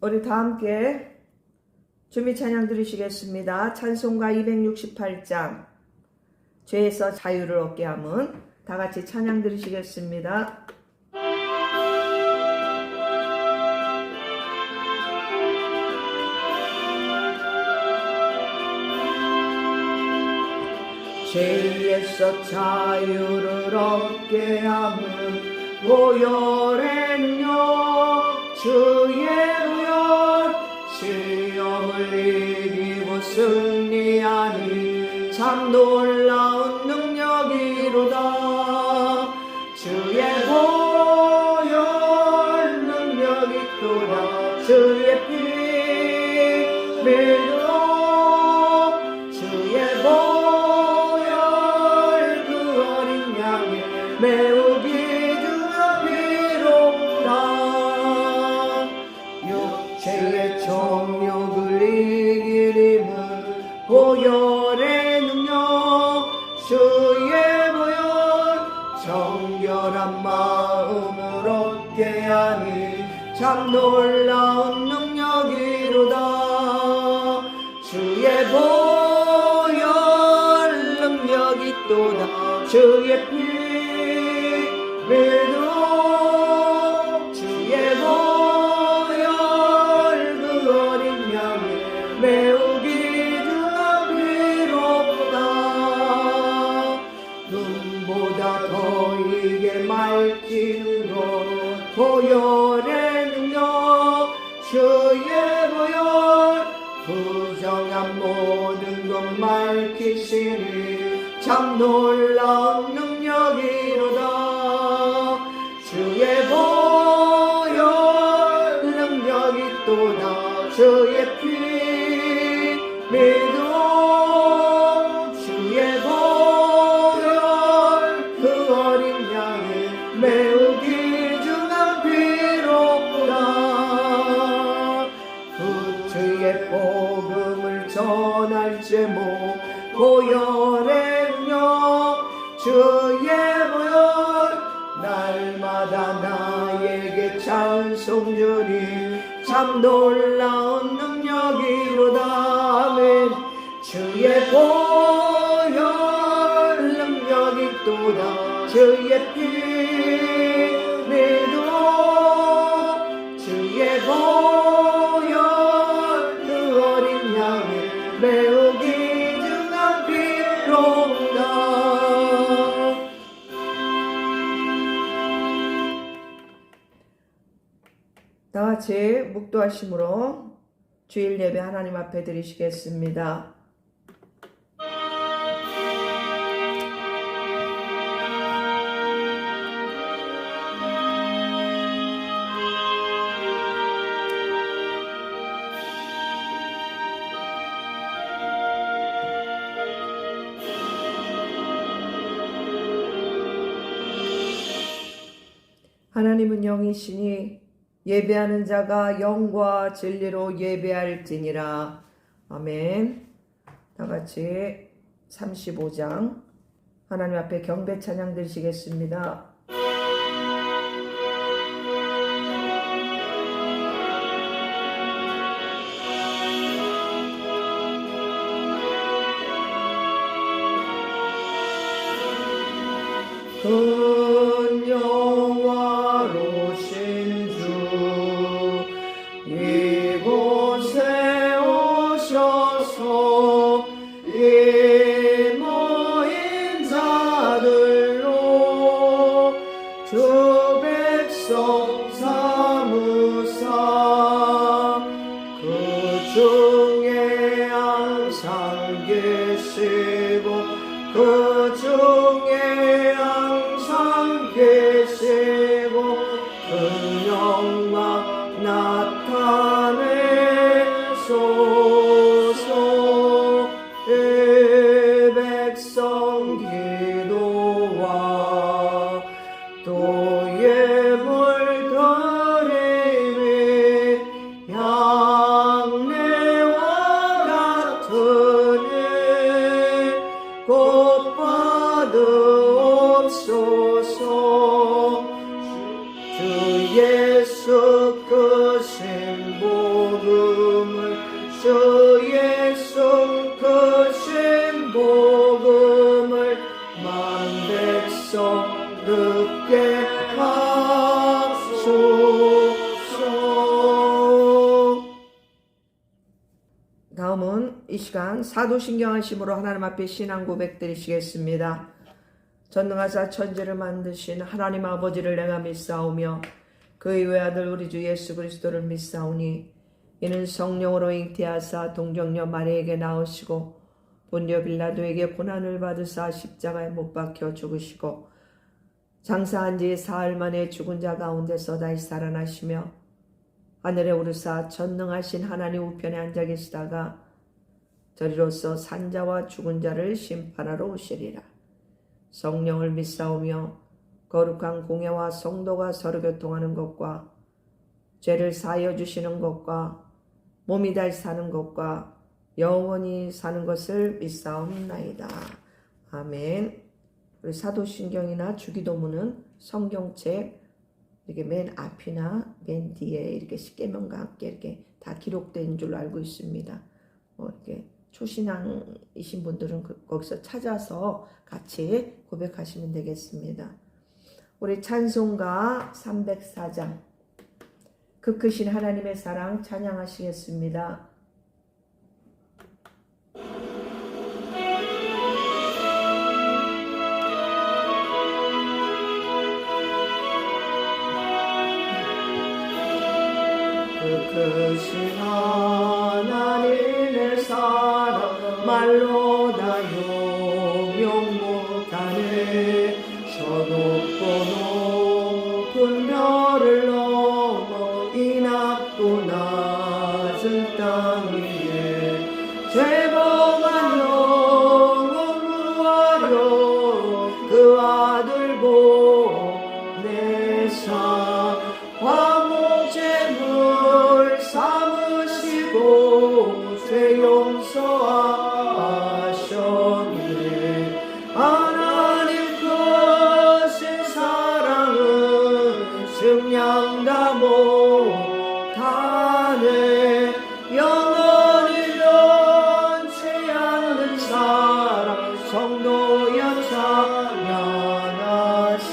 우리 다 함께 주미 찬양 들으시겠습니다. 찬송가 268장 죄에서 자유를 얻게 함은 다 같이 찬양 들으시겠습니다. 죄에서 자유를 얻게 함은 보혈의 능력 주의 보혈 시험을 이기고 승리하니 참 놀라운 능력이로다. 주의 보혈 능력이 또다. 주의 피 믿어 주의 보혈 그 어린 양의 매우 육체의 정욕을 이기림은 보혈의 능력 주의 보혈 정결한 마음을 얻게 하니 참 놀라운 능력이로다. 주의 보혈 능력이 또다. 주의 피 믿어 매우 귀중한 피로다. 눈보다 더 이게 맑히는 것 보혈의 능력 주의 보혈 부정한 모든 것 맑히시니 참 놀라운 능력이로다. 주의 보혈 능력이 또다. 주의 피 믿어 주의 보혈 그 어린 양의 매우 귀중한 피로구나. 구주의 복음을 전할 제목 보혈의 능력 주의 보혈 날마다 나에게 찬송 주니 참 놀라운 능력이로다. 아멘. 주의 보혈 능력이 또다. 주의 피 믿어 주의 보혈 그 어린 양의 매우 귀중한 피로다. 다 같이 묵도하심으로 주일 예배 하나님 앞에 드리시겠습니다. 하나님은 영이시니 예배하는 자가 영과 진리로 예배할지니라. 아멘. 다 같이 35장 하나님 앞에 경배 찬양 드리시겠습니다. 큰 영화로신 주 이곳에 오셔서 이 모인 자들로 주 백성 삼으사 그 중에 항상 계시고 그 중에 항상 계시고 그 영광 나타내소서. 이 백성 기도와 또 예물 드림이 양내와 같으니 곧 받으옵소서. 주 예수 크신 분 복음을 주 예수 크신 복음을 만 백성 듣게 하소서. 다음은 이 시간 사도신경 하심으로 하나님 앞에 신앙 고백 드리시겠습니다. 전능하사 천지를 만드신 하나님 아버지를 내가 믿사오며 그의 외아들 우리 주 예수 그리스도를 믿사오니 이는 성령으로 잉태하사 동정녀 마리에게 나오시고 본디오 빌라도에게 고난을 받으사 십자가에 못 박혀 죽으시고 장사한 지 사흘 만에 죽은 자 가운데서 다시 살아나시며 하늘에 오르사 전능하신 하나님 우편에 앉아 계시다가 저리로서 산자와 죽은 자를 심판하러 오시리라. 성령을 믿사오며 거룩한 공예와 성도가 서로 교통하는 것과 죄를 사하여 주시는 것과 몸이 다시 사는 것과 영원히 사는 것을 믿사옵나이다. 아멘. 우리 사도신경이나 주기도문은 성경책 이렇게 맨 앞이나 맨 뒤에 이렇게 십계명과 함께 이렇게 다 기록된 줄로 알고 있습니다. 이렇게 초신앙이신 분들은 거기서 찾아서 같이 고백하시면 되겠습니다. 우리 찬송가 304장 그 크신 하나님의 사랑 찬양하시겠습니다. 그 크신 하나님의 사랑 말로 다 용용 못하네. 저 높고 높은 별을 넘어 이 낮고 낮은 땅 위에 죄범한 영혼 구하려 그 아들 보내사 화목제물 삼으시고 죄 용서하셨네. 하나님 크신 사랑은 증량다 못하네. 영원히 변치 않는 사랑 성도여 찬양하세.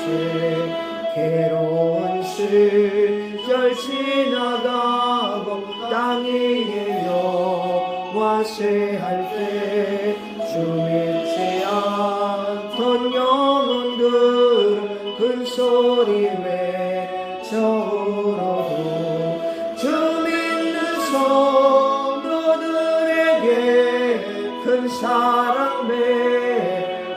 괴로운 시절 지나가고 땅 위에 여호와세 할 때 주 믿지 않던 영혼들은 큰 소리 외쳐 울어도 주 믿는 성도들에게 큰 사랑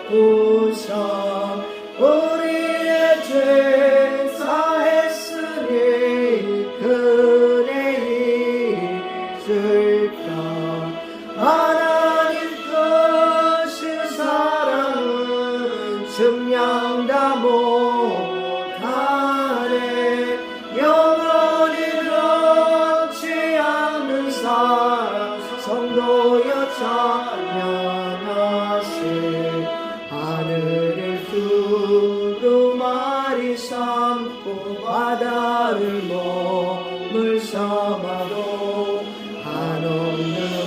베푸사 우리의 죄 사했으니 그네 있을까. 하나님 크신 사랑은 증량다 못하네. 영원히 변치 않는 사랑 성도여 찬양하세. 하늘을 두루마리 삼고 바다를 몸을 삼아도 한없는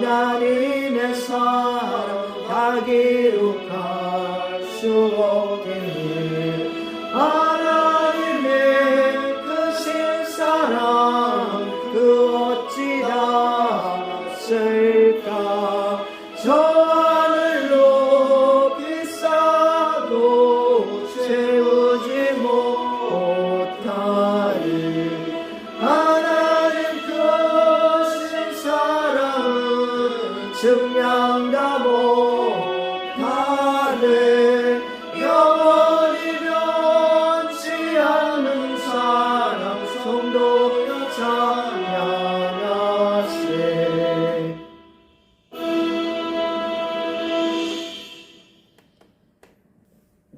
하나님의 사랑 다 기록할 수 없겠네. 하나님의 크신 사랑 그 어찌 닿았을까. 저 하늘로 비싸도 채우지 못하리. 하나님 크신 사랑은 증량다 못하네. 영원히 변치 않는 사랑 성도여 찬양하세.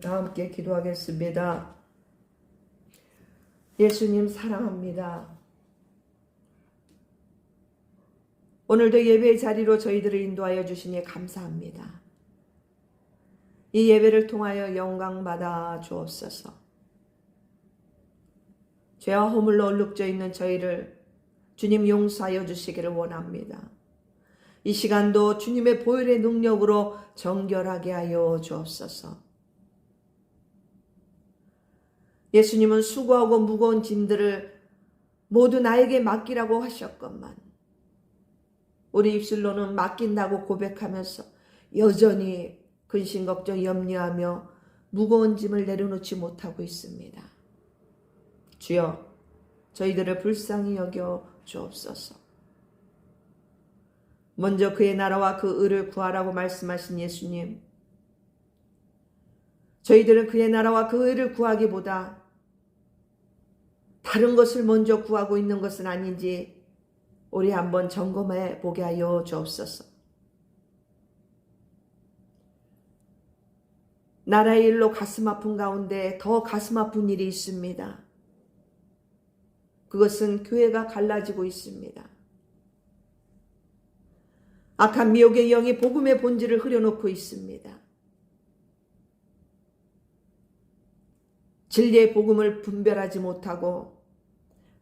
다 함께 기도하겠습니다. 예수님 사랑합니다. 오늘도 예배의 자리로 저희들을 인도하여 주시니 감사합니다. 이 예배를 통하여 영광 받아 주옵소서. 죄와 허물로 얼룩져 있는 저희를 주님 용서하여 주시기를 원합니다. 이 시간도 주님의 보혈의 능력으로 정결하게 하여 주옵소서. 예수님은 수고하고 무거운 짐들을 모두 나에게 맡기라고 하셨건만 우리 입술로는 맡긴다고 고백하면서 여전히 근심 걱정 염려하며 무거운 짐을 내려놓지 못하고 있습니다. 주여, 저희들을 불쌍히 여겨 주옵소서. 먼저 그의 나라와 그 의를 구하라고 말씀하신 예수님, 저희들은 그의 나라와 그 의를 구하기보다 다른 것을 먼저 구하고 있는 것은 아닌지 우리 한번 점검해 보게 하여 주옵소서. 나라의 일로 가슴 아픈 가운데 더 가슴 아픈 일이 있습니다. 그것은 교회가 갈라지고 있습니다. 악한 미혹의 영이 복음의 본질을 흐려놓고 있습니다. 진리의 복음을 분별하지 못하고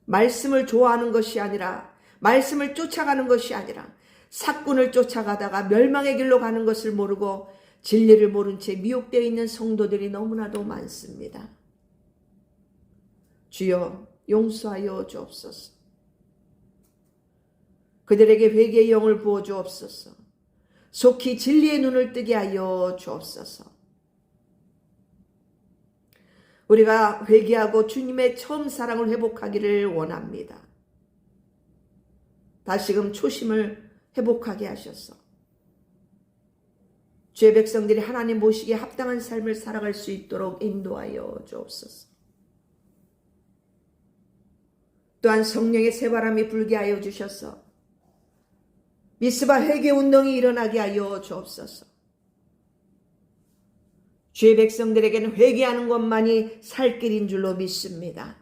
말씀을 좋아하는 것이 아니라 말씀을 쫓아가는 것이 아니라 사꾼을 쫓아가다가 멸망의 길로 가는 것을 모르고 진리를 모른 채 미혹되어 있는 성도들이 너무나도 많습니다. 주여 용서하여 주옵소서. 그들에게 회개의 영을 부어 주옵소서. 속히 진리의 눈을 뜨게 하여 주옵소서. 우리가 회개하고 주님의 처음 사랑을 회복하기를 원합니다. 다시금 초심을 회복하게 하셔서 주의 백성들이 하나님 보시기에 합당한 삶을 살아갈 수 있도록 인도하여 주옵소서. 또한 성령의 새바람이 불게 하여 주셔서 미스바 회개 운동이 일어나게 하여 주옵소서. 주의 백성들에게는 회개하는 것만이 살 길인 줄로 믿습니다.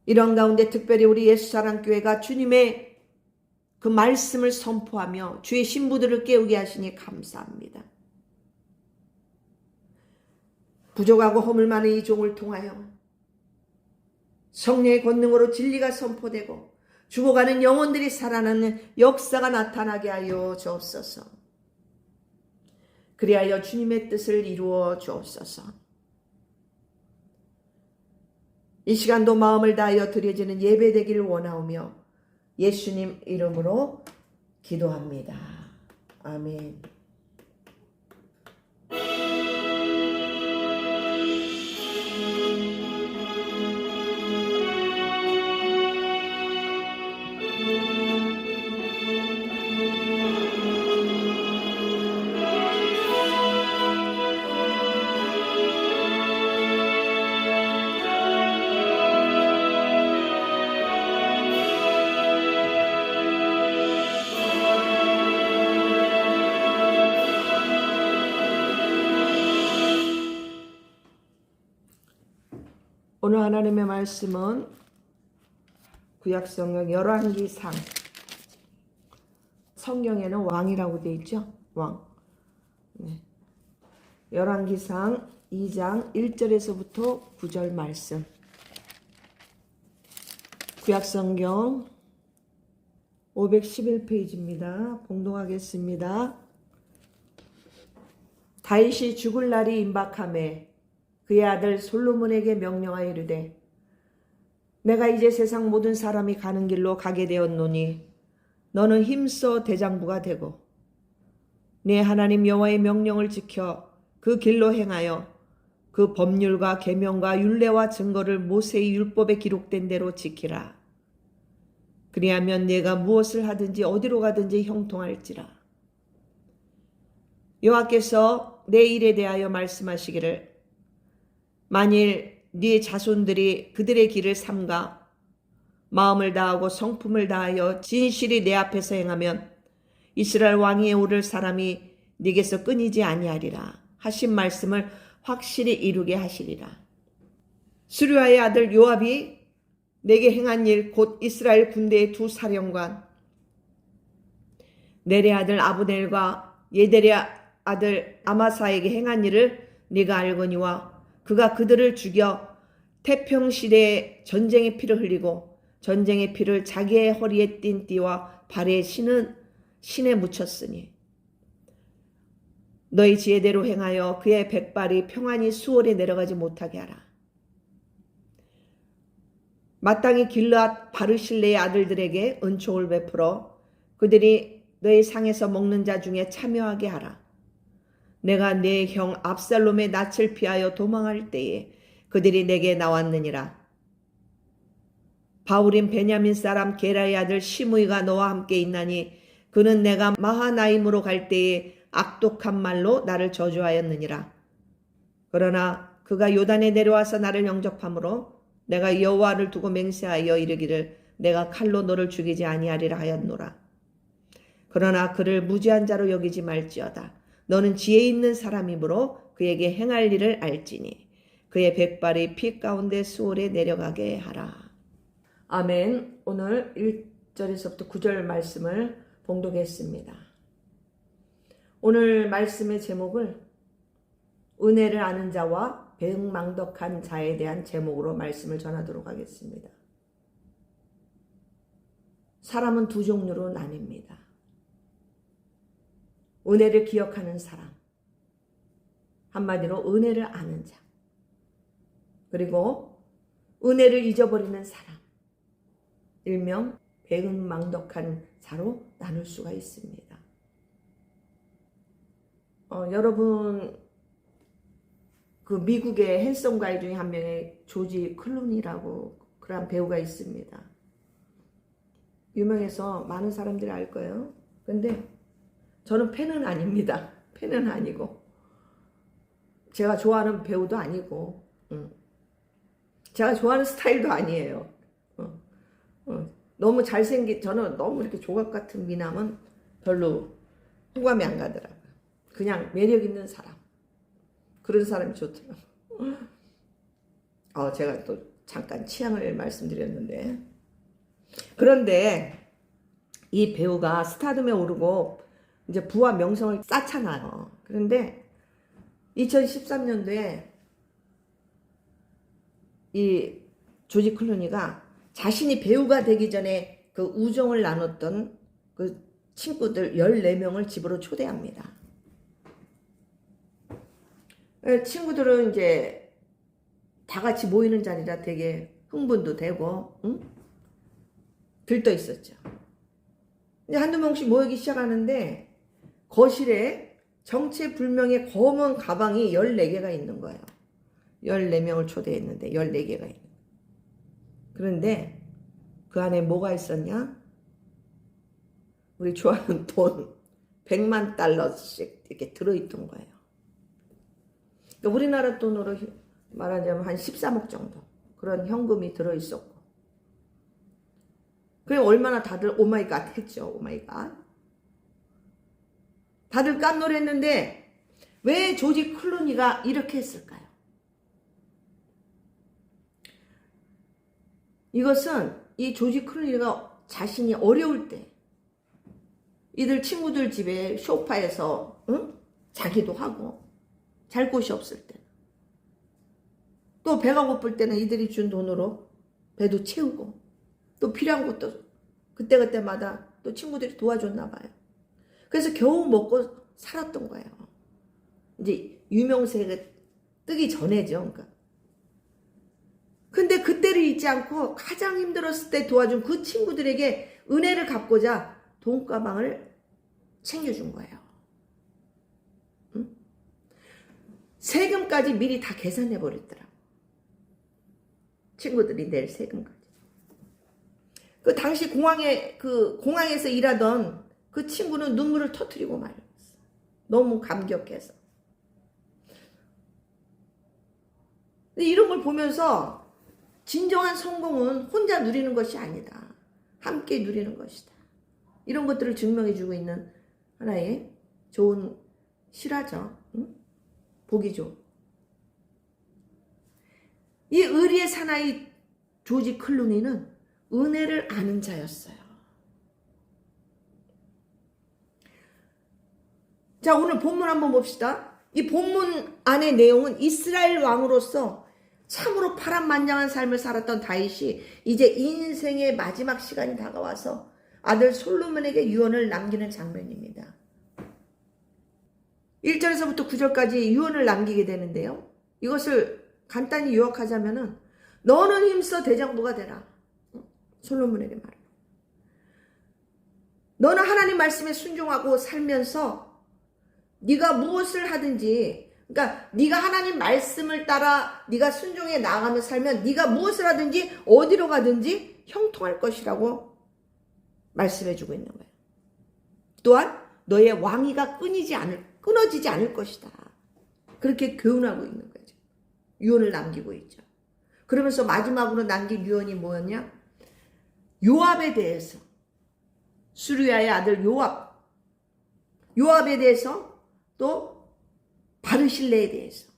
이런 가운데 특별히 우리 예수사랑교회가 주님의 그 말씀을 선포하며 주의 신부들을 깨우게 하시니 감사합니다. 부족하고 허물 많은 이 종을 통하여 성령의 권능으로 진리가 선포되고 죽어가는 영혼들이 살아나는 역사가 나타나게 하여 주옵소서. 그리하여 주님의 뜻을 이루어 주옵소서. 이 시간도 마음을 다하여 드려지는 예배 되기를 원하오며 예수님 이름으로 기도합니다. 아멘. 오늘 하나님의 말씀은 구약성경 열왕기상, 성경에는 왕이라고 되어 있죠. 왕. 네. 열왕기상 2장 1절에서부터 9절 말씀. 구약성경 511페이지입니다. 봉독하겠습니다. 다윗이 죽을 날이 임박하매 그의 아들 솔로몬에게 명령하여 이르되 내가 이제 세상 모든 사람이 가는 길로 가게 되었노니 너는 힘써 대장부가 되고 네 하나님 여호와의 명령을 지켜 그 길로 행하여 그 법률과 계명과 율례와 증거를 모세의 율법에 기록된 대로 지키라. 그리하면 네가 무엇을 하든지 어디로 가든지 형통할지라. 여호와께서 내 일에 대하여 말씀하시기를 만일 네 자손들이 그들의 길을 삼가 마음을 다하고 성품을 다하여 진실이 내 앞에서 행하면 이스라엘 왕위에 오를 사람이 네게서 끊이지 아니하리라 하신 말씀을 확실히 이루게 하시리라. 수르야의 아들 요압이 내게 행한 일 곧 이스라엘 군대의 두 사령관 넬의 아들 아브넬과 예델의 아들 아마사에게 행한 일을 네가 알거니와 그가 그들을 죽여 태평시대에 전쟁의 피를 흘리고 전쟁의 피를 자기의 허리에 띤 띠와 발에 신에 묻혔으니 너희 지혜대로 행하여 그의 백발이 평안히 수월에 내려가지 못하게 하라. 마땅히 길르앗 바르실레의 아들들에게 은총을 베풀어 그들이 너희 상에서 먹는 자 중에 참여하게 하라. 내가 내 형 압살롬의 낯을 피하여 도망할 때에 그들이 내게 나왔느니라. 바울인 베냐민 사람 게라의 아들 시므이가 너와 함께 있나니 그는 내가 마하나임으로 갈 때에 악독한 말로 나를 저주하였느니라. 그러나 그가 요단에 내려와서 나를 영접함으로 내가 여호와를 두고 맹세하여 이르기를 내가 칼로 너를 죽이지 아니하리라 하였노라. 그러나 그를 무지한 자로 여기지 말지어다. 너는 지혜 있는 사람이므로 그에게 행할 일을 알지니 그의 백발이 피 가운데 수월에 내려가게 하라. 아멘. 오늘 1절에서부터 9절 말씀을 봉독했습니다. 오늘 말씀의 제목을 은혜를 아는 자와 배은망덕한 자에 대한 제목으로 말씀을 전하도록 하겠습니다. 사람은 두 종류로 나뉩니다. 은혜를 기억하는 사람, 한마디로 은혜를 아는 자, 그리고 은혜를 잊어버리는 사람, 일명 배은망덕한 자로 나눌 수가 있습니다. 여러분 그 미국의 핸섬 가이 중에 한 명의 조지 클루니라고 그런 배우가 있습니다. 유명해서 많은 사람들이 알 거예요. 근데 저는 팬은 아닙니다. 팬은 아니고 제가 좋아하는 배우도 아니고 제가 좋아하는 스타일도 아니에요. 너무 저는 너무 이렇게 조각 같은 미남은 별로 호감이 안 가더라고요. 그냥 매력 있는 사람, 그런 사람이 좋더라고요. 제가 또 잠깐 취향을 말씀드렸는데, 그런데 이 배우가 스타덤에 오르고 이제 부와 명성을 쌓잖아요. 그런데 2013년도에 이 조지 클루니가 자신이 배우가 되기 전에 그 우정을 나눴던 그 친구들 14명을 집으로 초대합니다. 친구들은 이제 다 같이 모이는 자리라 되게 흥분도 되고 들떠 있었죠. 이제 한두 명씩 모이기 시작하는데 거실에 정체불명의 검은 가방이 14개가 있는 거예요. 14명을 초대했는데 14개가 있는 거예요. 그런데 그 안에 뭐가 있었냐? 우리 좋아하는 돈 100만 달러씩 이렇게 들어있던 거예요. 그러니까 우리나라 돈으로 말하자면 한 13억 정도 그런 현금이 들어있었고, 그래 얼마나 다들 오마이갓 했죠. 오마이갓. 다들 깜놀했는데 왜 조지 클루니가 이렇게 했을까요? 이것은 이 조지 클루니가 자신이 어려울 때 이들 친구들 집에 소파에서 자기도 하고, 잘 곳이 없을 때, 또 배가 고플 때는 이들이 준 돈으로 배도 채우고, 또 필요한 것도 그때그때마다 또 친구들이 도와줬나 봐요. 그래서 겨우 먹고 살았던 거예요. 이제 유명세가 뜨기 전에죠. 그러니까. 근데 그때를 잊지 않고 가장 힘들었을 때 도와준 그 친구들에게 은혜를 갚고자 돈가방을 챙겨준 거예요. 세금까지 미리 다 계산해 버렸더라고. 친구들이 낼 세금까지. 그 당시 공항에서 일하던 그 친구는 눈물을 터뜨리고 말았어. 너무 감격해서. 근데 이런 걸 보면서 진정한 성공은 혼자 누리는 것이 아니다. 함께 누리는 것이다. 이런 것들을 증명해주고 있는 하나의 좋은 실화죠. 복이죠. 이 의리의 사나이 조지 클루니는 은혜를 아는 자였어요. 자, 오늘 본문 한번 봅시다. 이 본문 안의 내용은 이스라엘 왕으로서 참으로 파란만장한 삶을 살았던 다윗이 이제 인생의 마지막 시간이 다가와서 아들 솔로몬에게 유언을 남기는 장면입니다. 1절에서부터 9절까지 유언을 남기게 되는데요. 이것을 간단히 요약하자면은 너는 힘써 대장부가 되라. 솔로몬에게 말해요. 너는 하나님 말씀에 순종하고 살면서 네가 무엇을 하든지, 그러니까 네가 하나님 말씀을 따라 네가 순종해 나가며 살면 네가 무엇을 하든지 어디로 가든지 형통할 것이라고 말씀해주고 있는 거예요. 또한 너의 왕위가 끊어지지 않을 것이다. 그렇게 교훈하고 있는 거죠. 유언을 남기고 있죠. 그러면서 마지막으로 남긴 유언이 뭐였냐? 요압에 대해서, 수르야의 아들 요압에 대해서, 또 바르실레에 대해서,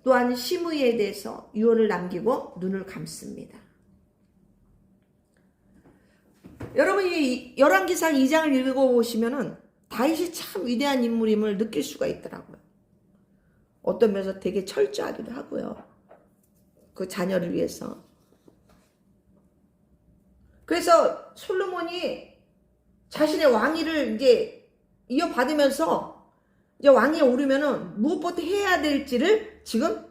또한 시므이에 대해서 유언을 남기고 눈을 감습니다. 여러분이 열왕기상 2장을 읽어보시면은 다윗이 참 위대한 인물임을 느낄 수가 있더라고요. 어떤 면에서 되게 철저하기도 하고요. 그 자녀를 위해서. 그래서 솔로몬이 자신의 왕위를 이제 이어받으면서 이제 왕위에 오르면은 무엇부터 해야 될지를 지금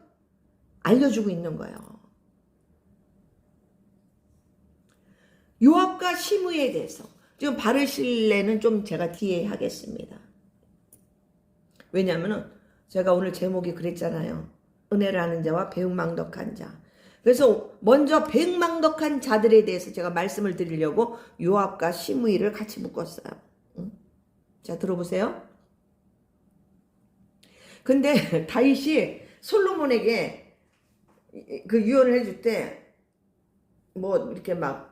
알려주고 있는 거예요. 요압과 시므이에 대해서. 지금 바르실레는 좀 제가 뒤에 하겠습니다. 왜냐하면은 제가 오늘 제목이 그랬잖아요. 은혜를 아는 자와 배은망덕한 자. 그래서 먼저 배은망덕한 자들에 대해서 제가 말씀을 드리려고 요압과 시므이를 같이 묶었어요. 자, 들어보세요. 근데 다윗이 솔로몬에게 그 유언을 해줄 때 뭐 이렇게 막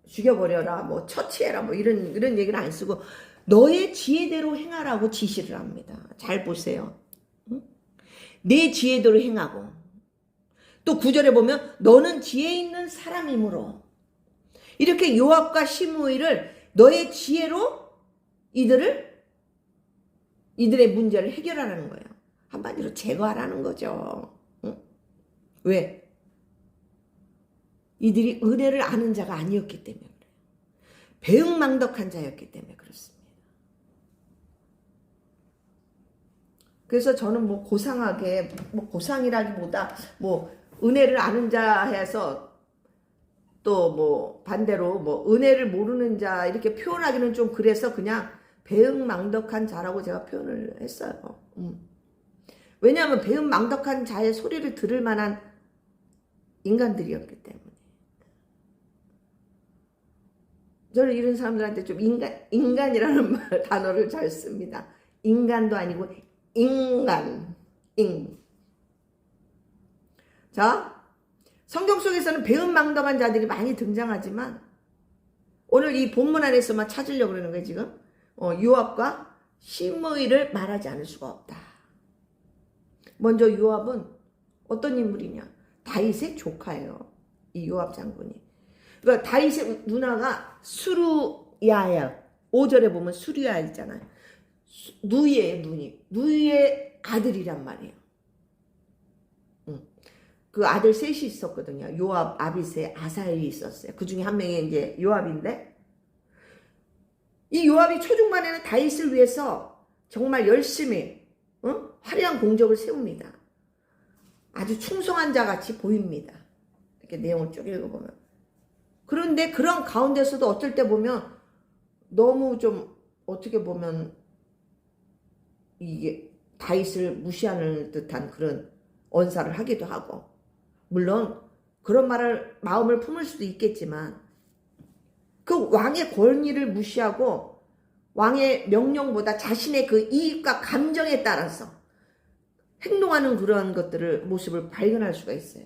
죽여버려라, 뭐 처치해라, 뭐 이런 얘기를 안 쓰고 너의 지혜대로 행하라고 지시를 합니다. 잘 보세요. 내 지혜대로 행하고, 또 9절에 보면 너는 지혜 있는 사람이므로, 이렇게 요압과 시므이를 너의 지혜로 이들의 문제를 해결하라는 거예요. 한마디로 제거하라는 거죠. 왜? 이들이 은혜를 아는 자가 아니었기 때문에 그래요. 배은망덕한 자였기 때문에 그렇습니다. 그래서 저는 뭐 고상하게, 뭐 고상이라기보다 뭐 은혜를 아는 자 해서 또 뭐 반대로 뭐 은혜를 모르는 자 이렇게 표현하기는 좀 그래서 그냥 배은망덕한 자라고 제가 표현을 했어요. 왜냐하면 배은망덕한 자의 소리를 들을 만한 인간들이었기 때문에. 저는 이런 사람들한테 좀 인간이라는 단어를 잘 씁니다. 인간도 아니고 인간. 자, 성경 속에서는 배은망덕한 자들이 많이 등장하지만 오늘 이 본문 안에서만 찾으려고 그러는 거예요, 지금. 요압과 시므이를 말하지 않을 수가 없다. 먼저 요압은 어떤 인물이냐? 다윗의 조카예요. 이 요압 장군이. 그러니까 다윗의 누나가 수르야예요. 5절에 보면 수르야 있잖아요. 누이의 아들이란 말이에요. 그 아들 셋이 있었거든요. 요압, 아비세, 아사엘이 있었어요. 그 중에 한 명이 이제 요압인데, 이 요압이 초중반에는 다윗을 위해서 정말 열심히 화려한 공적을 세웁니다. 아주 충성한 자 같이 보입니다. 이렇게 내용을 쭉 읽어보면. 그런데 그런 가운데서도 어떨 때 보면 너무 좀 어떻게 보면 이게 다윗을 무시하는 듯한 그런 언사를 하기도 하고, 물론 그런 마음을 품을 수도 있겠지만 그 왕의 권위를 무시하고 왕의 명령보다 자신의 그 이익과 감정에 따라서 행동하는 그런 모습을 발견할 수가 있어요.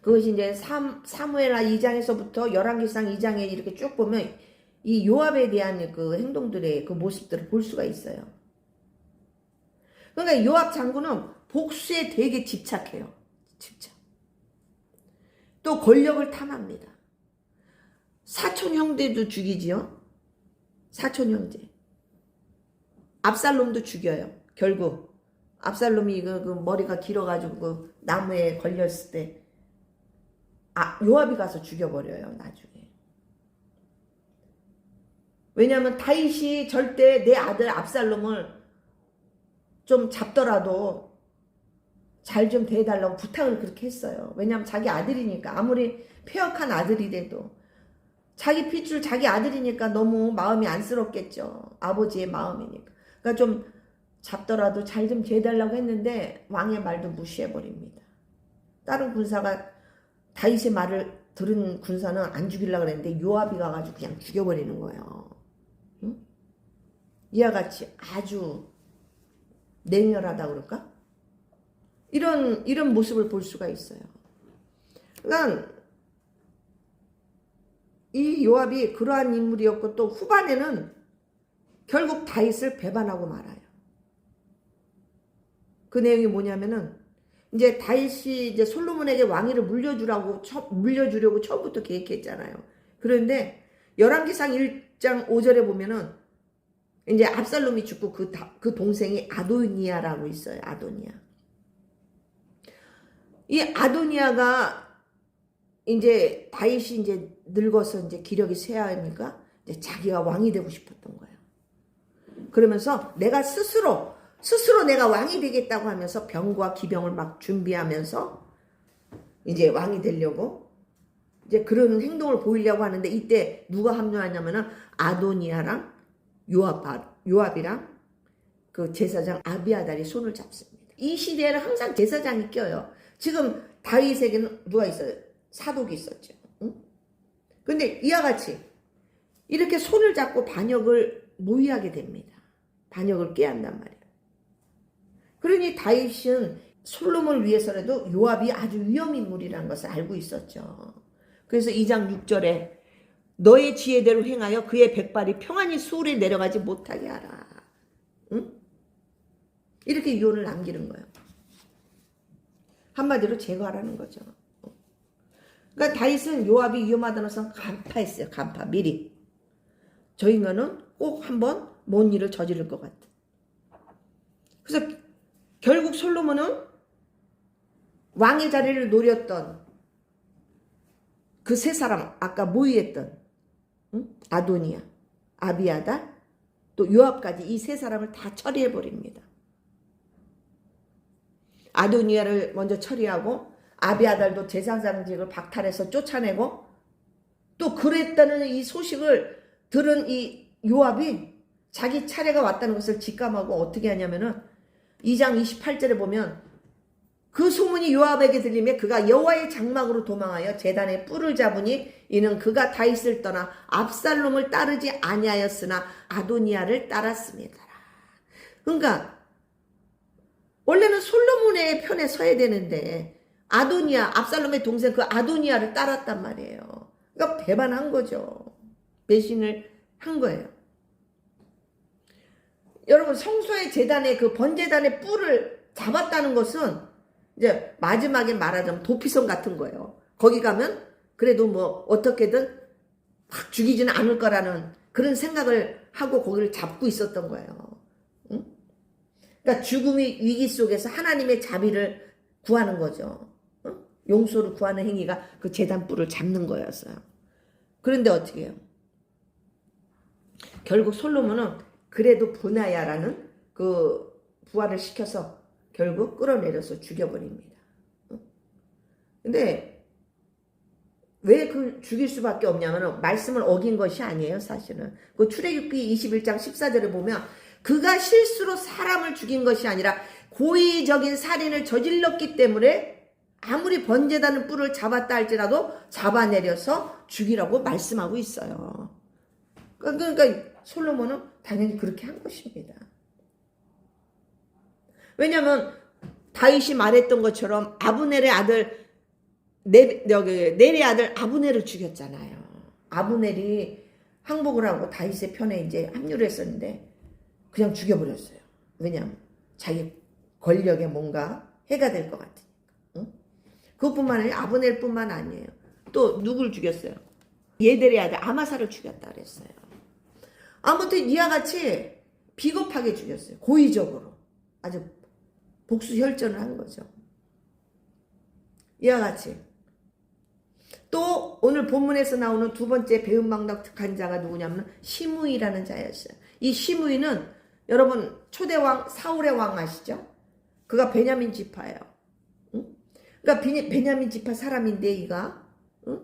그것이 이제 사무엘하 2장에서부터 열왕기상 2장에 이렇게 쭉 보면 이 요압에 대한 그 행동들의 그 모습들을 볼 수가 있어요. 그러니까 요압 장군은 복수에 되게 집착해요. 또 권력을 탐합니다. 사촌 형제도 죽이지요. 사촌 형제. 압살롬도 죽여요. 결국 압살롬이 그 머리가 길어가지고 그 나무에 걸렸을 때 요압이 가서 죽여버려요, 나중에. 왜냐하면 다윗이 절대 내 아들 압살롬을 좀 잡더라도 잘 좀 대해달라고 부탁을 그렇게 했어요. 왜냐하면 자기 아들이니까. 아무리 폐역한 아들이라도 자기 핏줄 자기 아들이니까 너무 마음이 안쓰럽겠죠. 아버지의 마음이니까. 그러니까 좀 잡더라도 잘 좀 대해달라고 했는데 왕의 말도 무시해버립니다. 다른 군사가 다윗의 말을 들은 군사는 안 죽이려고 그랬는데 요압이 가가지고 그냥 죽여버리는 거예요. 응? 이와 같이 아주 냉혈하다 그럴까? 이런 모습을 볼 수가 있어요. 그러니까 이 요압이 그러한 인물이었고 또 후반에는 결국 다윗을 배반하고 말아요. 그 내용이 뭐냐면은 이제 다윗이 이제 솔로몬에게 왕위를 물려주려고 처음부터 계획했잖아요. 그런데 열왕기상 1장 5절에 보면은 이제 압살롬이 죽고 그 동생이 아도니아라고 있어요. 아도니아. 이 아도니아가 이제 다윗이 이제 늙어서 이제 기력이 쇠하니까 이제 자기가 왕이 되고 싶었던 거예요. 그러면서 내가 스스로 내가 왕이 되겠다고 하면서 병과 기병을 막 준비하면서 이제 왕이 되려고 이제 그런 행동을 보이려고 하는데 이때 누가 합류하냐면은 아도니아랑 요압이랑 그 제사장 아비아달이 손을 잡습니다. 이 시대에는 항상 제사장이 껴요. 지금 다윗에게는 누가 있어요? 사독이 있었죠. 응? 근데 이와 같이 이렇게 손을 잡고 반역을 모의하게 됩니다. 반역을 꾀한단 말이에요. 그러니 다윗은 솔로몬을 위해서라도 요압이 아주 위험인물이라는 것을 알고 있었죠. 그래서 2장 6절에 너의 지혜대로 행하여 그의 백발이 평안히 수울에 내려가지 못하게 하라. 응? 이렇게 유언을 남기는 거예요. 한마디로 제거하라는 거죠. 그러니까 다윗은 요압이 위험하다는 것은 간파했어요. 간파 미리. 저 인간은 꼭 한번 뭔 일을 저지를 것 같아. 그래서 결국 솔로몬은 왕의 자리를 노렸던 그 세 사람 아까 모의했던 아도니아, 아비아달, 또 요압까지 이 세 사람을 다 처리해버립니다. 아도니아를 먼저 처리하고 아비아달도 제사장직을 박탈해서 쫓아내고 또 그랬다는 이 소식을 들은 이 요압이 자기 차례가 왔다는 것을 직감하고 어떻게 하냐면은 2장 28절에 보면 그 소문이 요압에게 들리며 그가 여호와의 장막으로 도망하여 제단의 뿔을 잡으니 이는 그가 다윗을 떠나 압살롬을 따르지 아니하였으나 아도니아를 따랐습니다. 그러니까 원래는 솔로몬의 편에 서야 되는데 아도니아, 압살롬의 동생 그 아도니아를 따랐단 말이에요. 그러니까 배반한 거죠. 배신을 한 거예요. 여러분 성소의 제단의 그 번제단의 뿔을 잡았다는 것은 이제 마지막에 말하자면 도피성 같은 거예요. 거기 가면 그래도 뭐 어떻게든 확 죽이지는 않을 거라는 그런 생각을 하고 거기를 잡고 있었던 거예요. 응? 그러니까 죽음의 위기 속에서 하나님의 자비를 구하는 거죠. 응? 용서를 구하는 행위가 그 제단 뿔을 잡는 거였어요. 그런데 어떻게 해요? 결국 솔로몬은 그래도 보나야라는 그 부하를 시켜서 결국 끌어내려서 죽여버립니다. 근데 왜 그 죽일 수밖에 없냐면 말씀을 어긴 것이 아니에요. 사실은 그 출애굽기 21장 14절에 보면 그가 실수로 사람을 죽인 것이 아니라 고의적인 살인을 저질렀기 때문에 아무리 번제단의 뿔을 잡았다 할지라도 잡아내려서 죽이라고 말씀하고 있어요. 그러니까 솔로몬은 당연히 그렇게 한 것입니다. 왜냐하면 다윗이 말했던 것처럼 아브넬의 아들 넬의 아들 아브넬을 죽였잖아요. 아브넬이 항복을 하고 다윗의 편에 이제 합류를 했었는데 그냥 죽여버렸어요. 왜냐하면 자기 권력에 뭔가 해가 될 것 같으니까. 응? 그것뿐만 아니라 아브넬뿐만 아니에요. 또 누굴 죽였어요? 예델의 아들 아마사를 죽였다 그랬어요. 아무튼 이와 같이 비겁하게 죽였어요. 고의적으로. 아주 복수혈전을 한 거죠. 이와 같이 또 오늘 본문에서 나오는 두 번째 배은망덕한 자가 누구냐면 시므이라는 자였어요. 이 시므이는 여러분 초대왕 사울의 왕 아시죠? 그가 베냐민 지파예요. 응? 그러니까 베냐민 지파 사람인데 이가 응?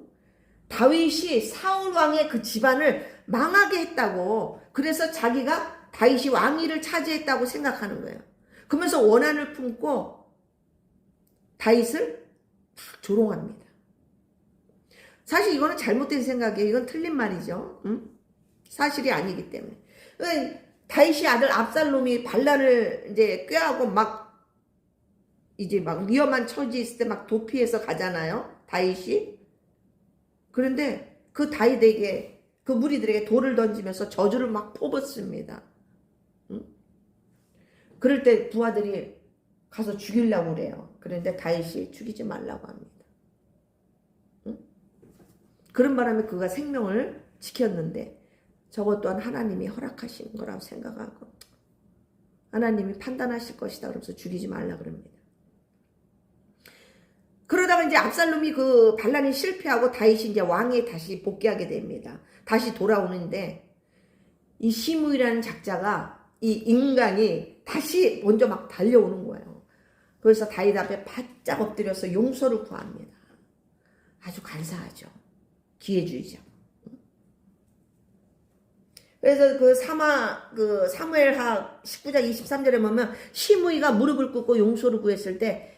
다윗이 사울 왕의 그 집안을 망하게 했다고, 그래서 자기가 다윗이 왕위를 차지했다고 생각하는 거예요. 그러면서 원한을 품고 다윗을 막 조롱합니다. 사실 이거는 잘못된 생각이에요. 이건 틀린 말이죠. 응? 사실이 아니기 때문에. 다윗이 아들 압살롬이 반란을 이제 꾀하고 막 이제 막 위험한 처지에 있을 때 막 도피해서 가잖아요. 다윗이. 그런데 그 다윗에게, 그 무리들에게 돌을 던지면서 저주를 막 퍼붓습니다. 응? 그럴 때 부하들이 가서 죽이려고 그래요. 그런데 다윗이 죽이지 말라고 합니다. 응? 그런 바람에 그가 생명을 지켰는데 저것 또한 하나님이 허락하신 거라고 생각하고 하나님이 판단하실 것이다 그러면서 죽이지 말라 그럽니다. 그러다가 이제 압살롬이 그 반란이 실패하고 다윗이 이제 왕에 다시 복귀하게 됩니다. 다시 돌아오는데 이 시므이라는 작자가, 이 인간이 다시 먼저 막 달려오는 거예요. 그래서 다윗 앞에 바짝 엎드려서 용서를 구합니다. 아주 간사하죠. 기회주의죠. 그래서 그 사무엘하 19장 23절에 보면 시므이가 무릎을 꿇고 용서를 구했을 때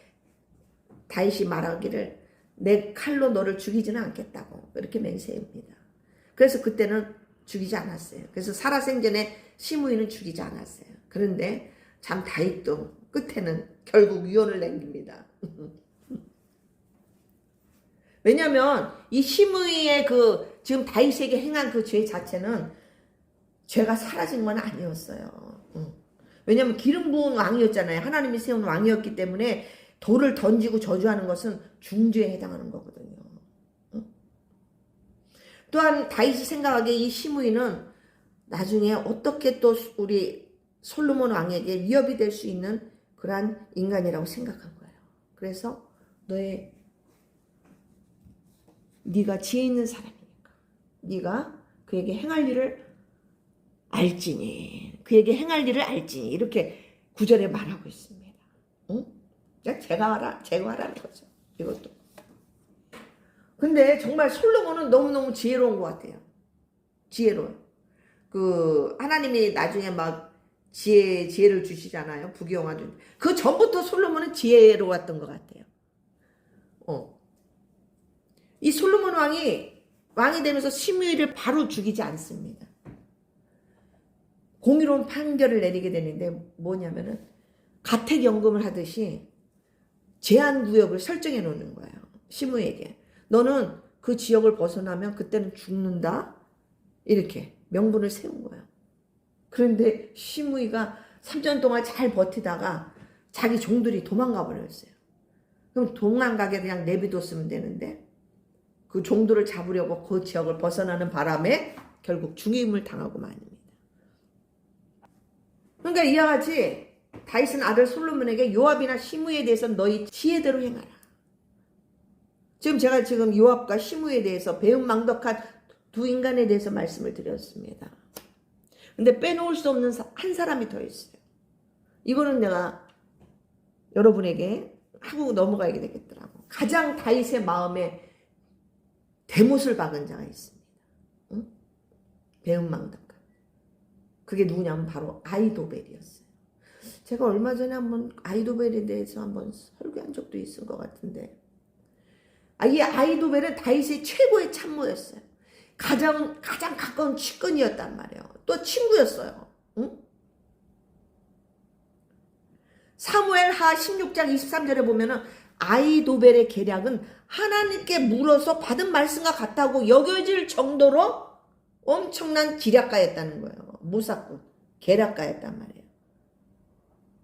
다윗이 말하기를 내 칼로 너를 죽이지는 않겠다고 이렇게 맹세합니다. 그래서 그때는 죽이지 않았어요. 그래서 살아생전에 시므이는 죽이지 않았어요. 그런데 참 다윗도 끝에는 결국 유언을 남깁니다. 왜냐하면 이 시므이의 그 지금 다윗에게 행한 그 죄 자체는 죄가 사라진 건 아니었어요. 왜냐하면 기름 부은 왕이었잖아요. 하나님이 세운 왕이었기 때문에 돌을 던지고 저주하는 것은 중죄에 해당하는 거거든요. 또한 다윗이 생각하기에 이 시므이는 나중에 어떻게 또 우리 솔로몬 왕에게 위협이 될 수 있는 그러한 인간이라고 생각한 거예요. 그래서 네가 지혜 있는 사람이니까 네가 그에게 행할 일을 알지니, 그에게 행할 일을 알지니 이렇게 구절에 말하고 있습니다. 응? 제거하라는 거죠. 이것도. 근데 정말 솔로몬은 너무너무 지혜로운 것 같아요. 지혜로워요. 하나님이 나중에 막 지혜를 주시잖아요. 부귀영화. 그 전부터 솔로몬은 지혜로웠던 것 같아요. 이 솔로몬 왕이 되면서 시므이를 바로 죽이지 않습니다. 공의로운 판결을 내리게 되는데 뭐냐면은 가택연금을 하듯이 제한구역을 설정해 놓는 거예요. 시므이에게. 너는 그 지역을 벗어나면 그때는 죽는다. 이렇게 명분을 세운 거예요. 그런데 시므이가 3년 동안 잘 버티다가 자기 종들이 도망가 버렸어요. 그럼 도망가게 그냥 내비뒀으면 되는데 그 종들을 잡으려고 그 지역을 벗어나는 바람에 결국 죽임을 당하고 말입니다. 그러니까 이와 같이 다윗은 아들 솔로몬에게 요압이나 시므이에 대해서는 너희 지혜대로 행하라. 제가 요압과 시므이에 대해서 배은망덕한 두 인간에 대해서 말씀을 드렸습니다. 근데 빼놓을 수 없는 한 사람이 더 있어요. 이거는 내가 여러분에게 하고 넘어가야 되겠더라고. 가장 다윗의 마음에 대못을 박은 자가 있습니다. 응? 배은망덕한. 그게 누구냐면 바로 아히도벨이었어요. 제가 얼마 전에 한번 아히도벨에 대해서 한번 설교한 적도 있을 것 같은데, 이 아히도벨은 다윗의 최고의 참모였어요. 가장 가까운 측근이었단 말이에요. 또 친구였어요. 응? 사무엘하 16장 23절에 보면은 아히도벨의 계략은 하나님께 물어서 받은 말씀과 같다고 여겨질 정도로 엄청난 기략가였다는 거예요. 무사꾼, 계략가였단 말이에요.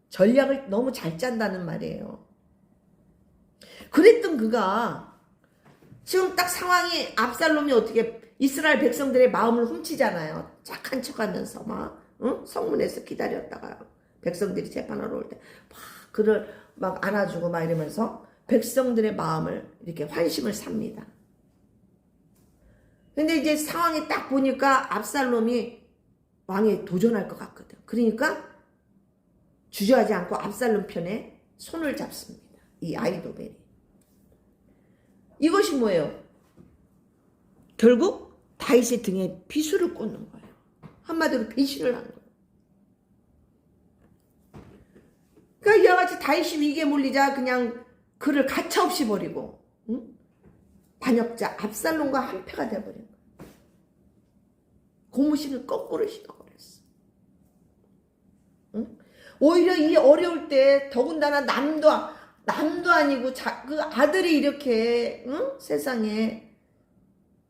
전략을 너무 잘 짠다는 말이에요. 그랬던 그가 지금 딱 상황이 압살롬이 어떻게 이스라엘 백성들의 마음을 훔치잖아요. 착한 척하면서 막 성문에서 기다렸다가 백성들이 재판하러 올 때 막 그를 막 안아주고 막 이러면서 백성들의 마음을 이렇게 환심을 삽니다. 근데 이제 상황이 딱 보니까 압살롬이 왕에 도전할 것 같거든. 그러니까 주저하지 않고 압살롬 편에 손을 잡습니다. 이 아히도벨이. 이것이 뭐예요? 결국 다윗의 등에 비수를 꽂는 거예요. 한마디로 배신을 한 거예요. 그러니까 이와 같이 다윗이 위기에 몰리자 그냥 그를 가차없이 버리고 반역자 압살롬과 한패가 돼버린 거예요. 고무신을 거꾸로 신어버렸어. 오히려 이 어려울 때 더군다나 남도 아니고 그 아들이 이렇게 세상에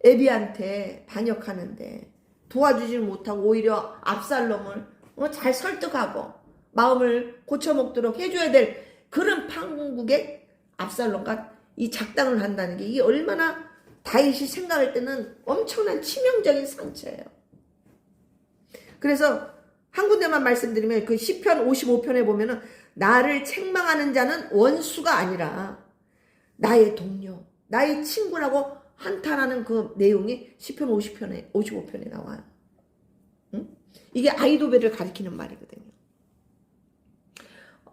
애비한테 반역하는데 도와주질 못하고 오히려 압살롬을 잘 설득하고 마음을 고쳐먹도록 해줘야 될 그런 판국에 압살롬과 이 작당을 한다는 게 이게 얼마나 다윗이 생각할 때는 엄청난 치명적인 상처예요. 그래서 한 군데만 말씀드리면 그 시편 55편에 보면은 나를 책망하는 자는 원수가 아니라 나의 동료, 나의 친구라고 한탄하는 그 내용이 시편 55편에 나와요. 이게 아히도벨을 가리키는 말이거든요.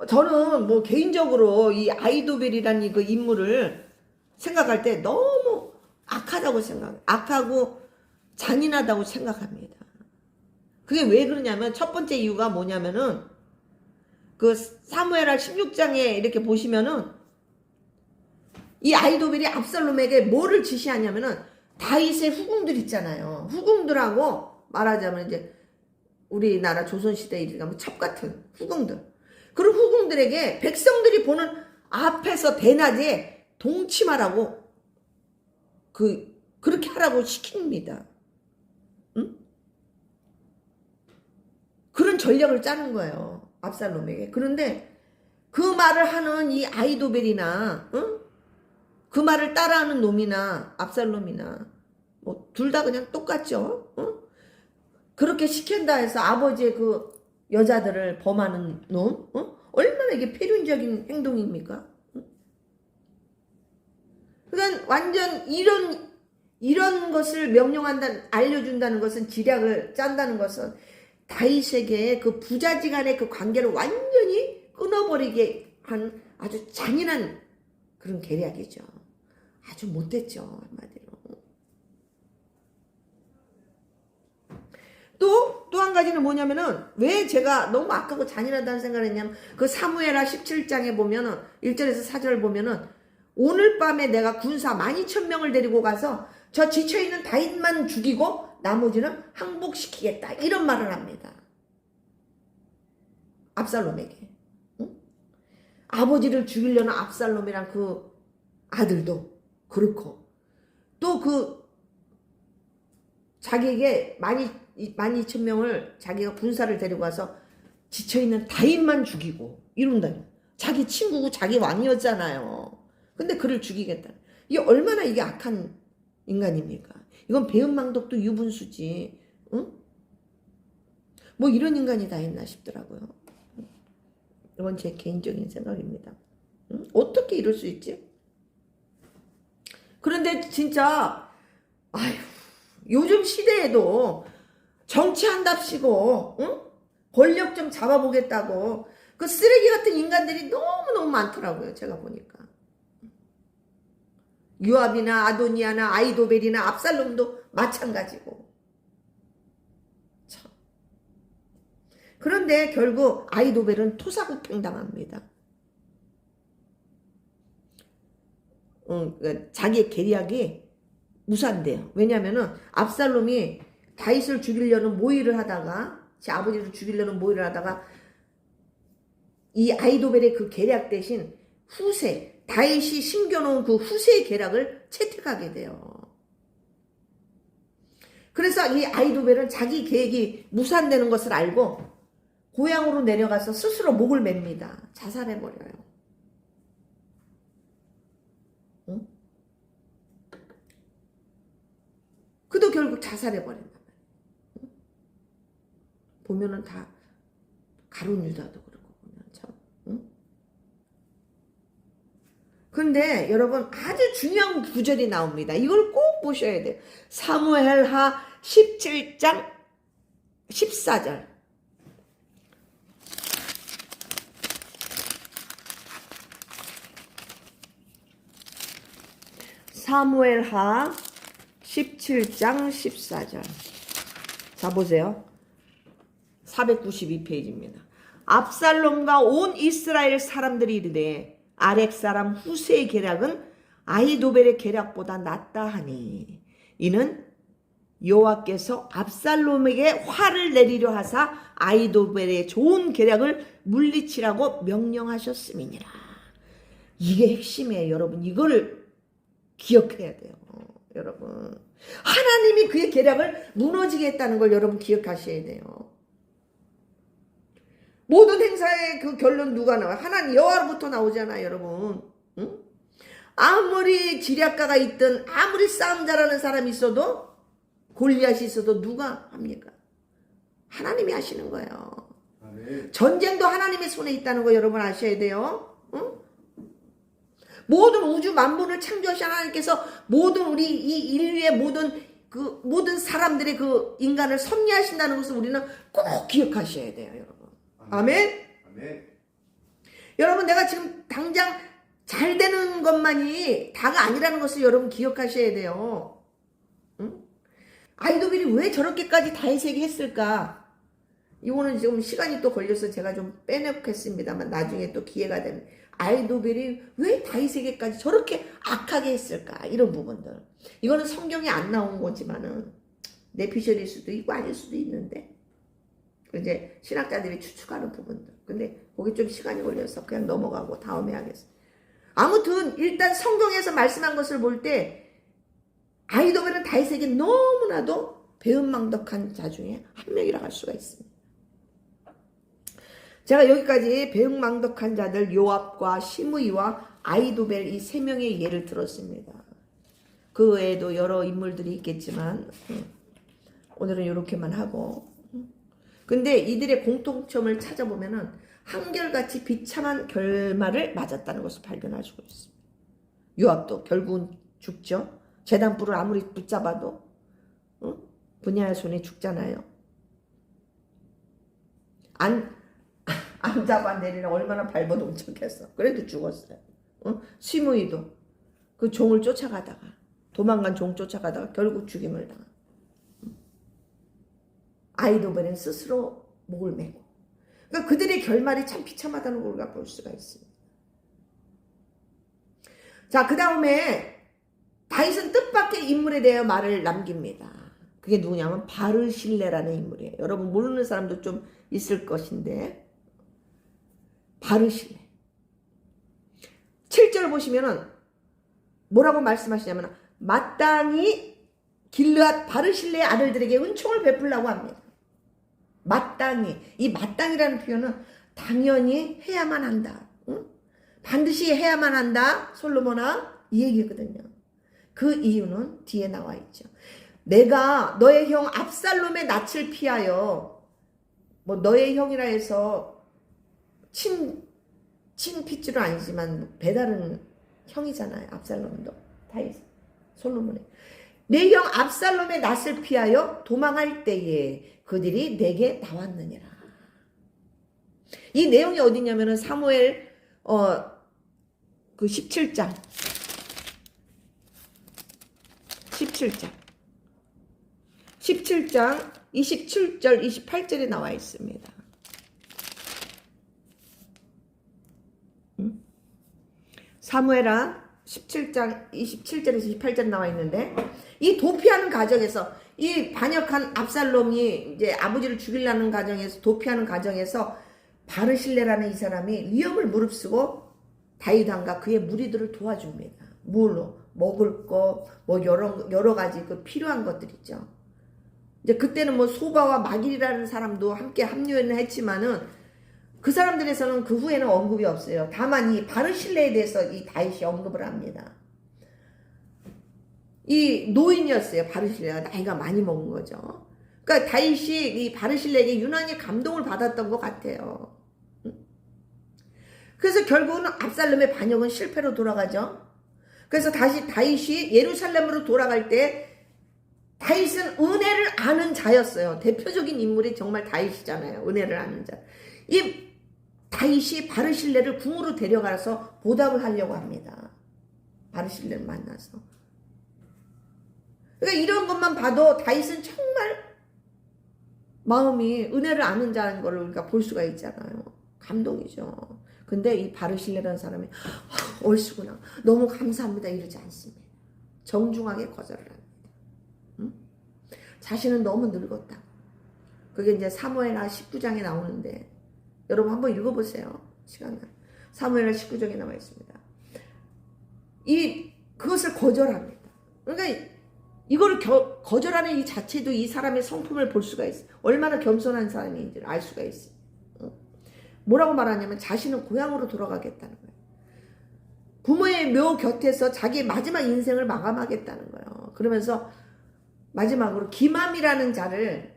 저는 뭐 개인적으로 이 아히도벨이라는 그 인물을 생각할 때 너무 악하다고 생각해요. 악하고 잔인하다고 생각합니다. 그게 왜 그러냐면 첫 번째 이유가 뭐냐면은 그 사무엘하 16장에 이렇게 보시면은 이 아히도벨이 압살롬에게 뭐를 지시하냐면은 다윗의 후궁들 있잖아요. 후궁들하고 말하자면 이제 우리나라 조선시대에 이르면 첩 같은 후궁들. 그런 후궁들에게 백성들이 보는 앞에서 대낮에 동침하라고 그렇게 하라고 시킵니다. 응? 그런 전략을 짜는 거예요. 압살롬에게. 그런데 그 말을 하는 이 아히도벨이나 그 말을 따라하는 놈이나 압살롬이나 뭐 둘 다 그냥 똑같죠. 그렇게 시킨다 해서 아버지의 그 여자들을 범하는 놈 얼마나 이게 폐륜적인 행동입니까? 그러니까 완전 이런 것을 알려준다는 것은 지략을 짠다는 것은 다윗에게 그 부자지간의 그 관계를 완전히 끊어버리게 한 아주 잔인한 그런 계략이죠. 아주 못됐죠. 한마디로. 또 한 가지는 뭐냐면은 왜 제가 너무 악하고 잔인하다는 생각을 했냐면 그 사무엘하 17장에 보면은 1절에서 4절을 보면은 오늘 밤에 내가 군사 12,000명을 데리고 가서 저 지쳐있는 다윗만 죽이고 나머지는 항복시키겠다. 이런 말을 합니다. 압살롬에게. 응? 아버지를 죽이려는 압살롬이랑 그 아들도 그렇고 또 자기에게 12,000명을 자기가 군사를 데리고 가서 지쳐있는 다윗만 죽이고 이런다. 자기 친구고 자기 왕이었잖아요. 근데 그를 죽이겠다. 이게 얼마나 이게 악한 인간입니까? 이건 배은망덕도 유분수지. 응? 뭐 이런 인간이 다 있나 싶더라고요. 이건 제 개인적인 생각입니다. 응? 어떻게 이럴 수 있지? 그런데 진짜 요즘 시대에도 정치한답시고 권력 좀 잡아보겠다고 그 쓰레기 같은 인간들이 너무너무 많더라고요. 제가 보니까. 요압이나 아도니아나 아히도벨이나 압살롬도 마찬가지고. 참. 그런데 결국 아히도벨은 토사구팽당합니다. 자기의 계략이 무산돼요. 왜냐면은 압살롬이 다윗을 죽이려는 모의를 하다가 제 아버지를 죽이려는 모의를 하다가 이 아히도벨의 그 계략 대신 후세 다윗이 심겨놓은 그 후세의 계략을 채택하게 돼요. 그래서 이 아히도벨은 자기 계획이 무산되는 것을 알고 고향으로 내려가서 스스로 목을 맵니다. 자살해버려요. 응? 그도 결국 자살해버린단 말이에요. 응? 보면은 다 가룟 유다도 그러고 보면 참. 응? 근데 여러분 아주 중요한 구절이 나옵니다. 이걸 꼭 보셔야 돼요. 사무엘하 17장 14절. 사무엘하 17장 14절. 자, 보세요. 492페이지입니다. 압살롬과 온 이스라엘 사람들이 이르되 아렉 사람 후세의 계략은 아히도벨의 계략보다 낫다 하니 이는 여호와께서 압살롬에게 화를 내리려 하사 아히도벨의 좋은 계략을 물리치라고 명령하셨음이니라. 이게 핵심이에요, 여러분. 이거를 기억해야 돼요, 여러분. 하나님이 그의 계략을 무너지게 했다는 걸 여러분 기억하셔야 돼요. 모든 행사의 그 결론 누가 나와요? 하나님 여호와로부터 나오잖아요, 여러분. 응? 아무리 지략가가 있든 아무리 싸움 잘하는 사람이 있어도 골리앗이 있어도 누가 합니까? 하나님이 하시는 거예요. 아멘. 전쟁도 하나님의 손에 있다는 거 여러분 아셔야 돼요. 응? 모든 우주 만물을 창조하신 하나님께서 모든 우리 이 인류의 모든 사람들의 그 인간을 섭리하신다는 것을 우리는 꼭 기억하셔야 돼요, 여러분. 아멘. 아멘. 여러분, 내가 지금 당장 잘 되는 것만이 다가 아니라는 것을 여러분 기억하셔야 돼요. 응? 아히도벨이 왜 저렇게까지 다윗에게 했을까? 이거는 지금 시간이 또 걸려서 제가 좀 빼놓겠습니다만 나중에 또 기회가 되면 아히도벨이 왜 다윗에게까지 저렇게 악하게 했을까? 이런 부분들. 이거는 성경에 안 나온 거지만은 내피셜일 수도 있고 아닐 수도 있는데 이제 신학자들이 추측하는 부분들. 근데 거기 좀 시간이 걸려서 그냥 넘어가고 다음에 하겠습니다. 아무튼 일단 성경에서 말씀한 것을 볼 때 아히도벨은 다윗에게 너무나도 배은망덕한 자 중에 한 명이라고 할 수가 있습니다. 제가 여기까지 배은망덕한 자들 요압과 시므이와 아히도벨 이 세 명의 예를 들었습니다. 그 외에도 여러 인물들이 있겠지만 오늘은 이렇게만 하고, 근데 이들의 공통점을 찾아보면은 한결같이 비참한 결말을 맞았다는 것을 발견할 수가 있습니다. 요압도 결국은 죽죠. 제단불을 아무리 붙잡아도 분야의 손에 죽잖아요. 안 잡아내리려 얼마나 발버둥쳤겠어. 그래도 죽었어요. 시므이도 그 종을 쫓아가다가 도망간 종 쫓아가다가 결국 죽임을 당한. 아히도벨은 스스로 목을 메고. 그러니까 그들의 결말이 참 비참하다는 걸 우리가 볼 수가 있습니다. 자, 그 다음에 다윗은 뜻밖의 인물에 대해 말을 남깁니다. 그게 누구냐면 바르실레라는 인물이에요. 여러분 모르는 사람도 좀 있을 것인데 바르실레 7절 보시면은 뭐라고 말씀하시냐면 마땅히 길르앗 바르실레의 아들들에게 은총을 베풀라고 합니다. 마땅히. 이 마땅이라는 표현은 당연히 해야만 한다. 응? 반드시 해야만 한다. 솔로몬아 이 얘기거든요. 그 이유는 뒤에 나와 있죠. 내가 너의 형 압살롬의 낯을 피하여 뭐 너의 형이라 해서 친핏줄은 아니지만 배다른 형이잖아요. 압살롬도 다윗 솔로몬의 내 형 압살롬의 낯을 피하여 도망할 때에 그들이 내게 나왔느니라. 이 내용이 어디냐면은 사무엘 그 17장 27절 28절에 나와 있습니다. 사무엘하 17장 27절에서 28절 나와 있는데 이 도피하는 과정에서 이 반역한 압살롬이 이제 아버지를 죽이려는 과정에서 도피하는 과정에서 바르실레라는 이 사람이 위험을 무릅쓰고 다윗 왕과 그의 무리들을 도와줍니다. 뭘로? 먹을 거, 뭐 여러 가지 그 필요한 것들 있죠. 이제 그때는 뭐 소바와 마길이라는 사람도 함께 합류는 했지만은 그 사람들에서는 그 후에는 언급이 없어요. 다만 이 바르실레에 대해서 이 다윗이 언급을 합니다. 이 노인이었어요. 바르실레가 나이가 많이 먹은 거죠. 그러니까 다윗이 이 바르실레에게 유난히 감동을 받았던 것 같아요. 그래서 결국은 압살롬의 반역은 실패로 돌아가죠. 그래서 다시 다윗이 예루살렘으로 돌아갈 때 다윗은 은혜를 아는 자였어요. 대표적인 인물이 정말 다윗이잖아요. 은혜를 아는 자. 이 다윗이 바르실레를 궁으로 데려가서 보답을 하려고 합니다. 바르실레를 만나서. 그러니까 이런 것만 봐도 다윗은 정말 마음이 은혜를 아는 자인 걸 우리가 볼 수가 있잖아요. 감동이죠. 근데 이 바르실레라는 사람이 옳수구나, 너무 감사합니다 이러지 않습니다. 정중하게 거절을 합니다. 자신은 너무 늙었다. 그게 이제 사무엘하 19장에 나오는데 여러분 한번 읽어보세요. 시간 나. 사무엘하 19장에 나와 있습니다. 그것을 거절합니다. 그러니까 이거를 거절하는 이 자체도 이 사람의 성품을 볼 수가 있어요. 얼마나 겸손한 사람인지를 알 수가 있어요. 뭐라고 말하냐면 자신은 고향으로 돌아가겠다는 거예요. 부모의 묘 곁에서 자기의 마지막 인생을 마감하겠다는 거예요. 그러면서 마지막으로 김함이라는 자를,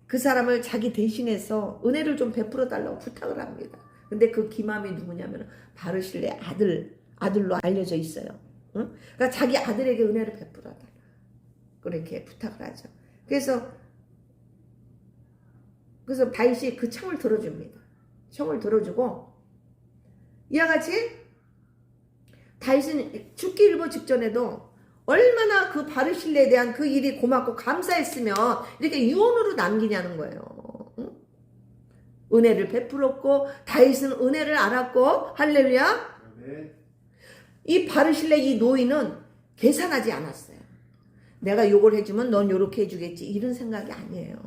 그 사람을 자기 대신해서 은혜를 좀 베풀어 달라고 부탁을 합니다. 근데 그 김함이 누구냐면 바르실레 아들로 알려져 있어요. 응? 그러니까 자기 아들에게 은혜를 베풀어 달라, 그렇게 부탁을 하죠. 그래서 다윗이 그 청을 들어줍니다. 청을 들어주고, 이와 같이 다윗은 죽기 일보 직전에도 얼마나 그 바르실레에 대한 그 일이 고맙고 감사했으면 이렇게 유언으로 남기냐는 거예요. 응? 은혜를 베풀었고 다윗은 은혜를 알았고, 할렐루야. 네. 이 바르실레 이 노인은 계산하지 않았어요. 내가 요걸 해주면 넌 요렇게 해주겠지, 이런 생각이 아니에요.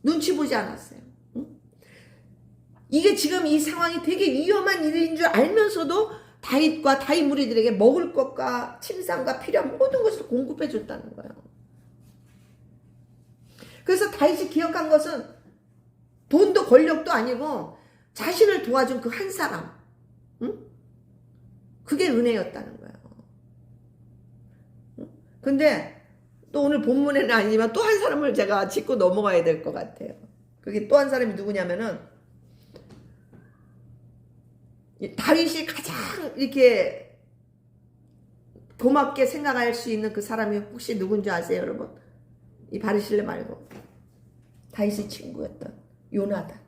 눈치 보지 않았어요. 이게 지금 이 상황이 되게 위험한 일인 줄 알면서도 다윗과 다윗 무리들에게 먹을 것과 침상과 필요한 모든 것을 공급해 줬다는 거예요. 그래서 다윗이 기억한 것은 돈도 권력도 아니고 자신을 도와준 그 한 사람, 응? 그게 은혜였다는 거예요. 응? 근데 또 오늘 본문에는 아니지만 또 한 사람을 제가 짚고 넘어가야 될 것 같아요. 그게 또 한 사람이 누구냐면은 다윗이 가장 이렇게 고맙게 생각할 수 있는 그 사람이 혹시 누군지 아세요, 여러분? 이 바르실레 말고 다윗의 친구였던 요나단이죠.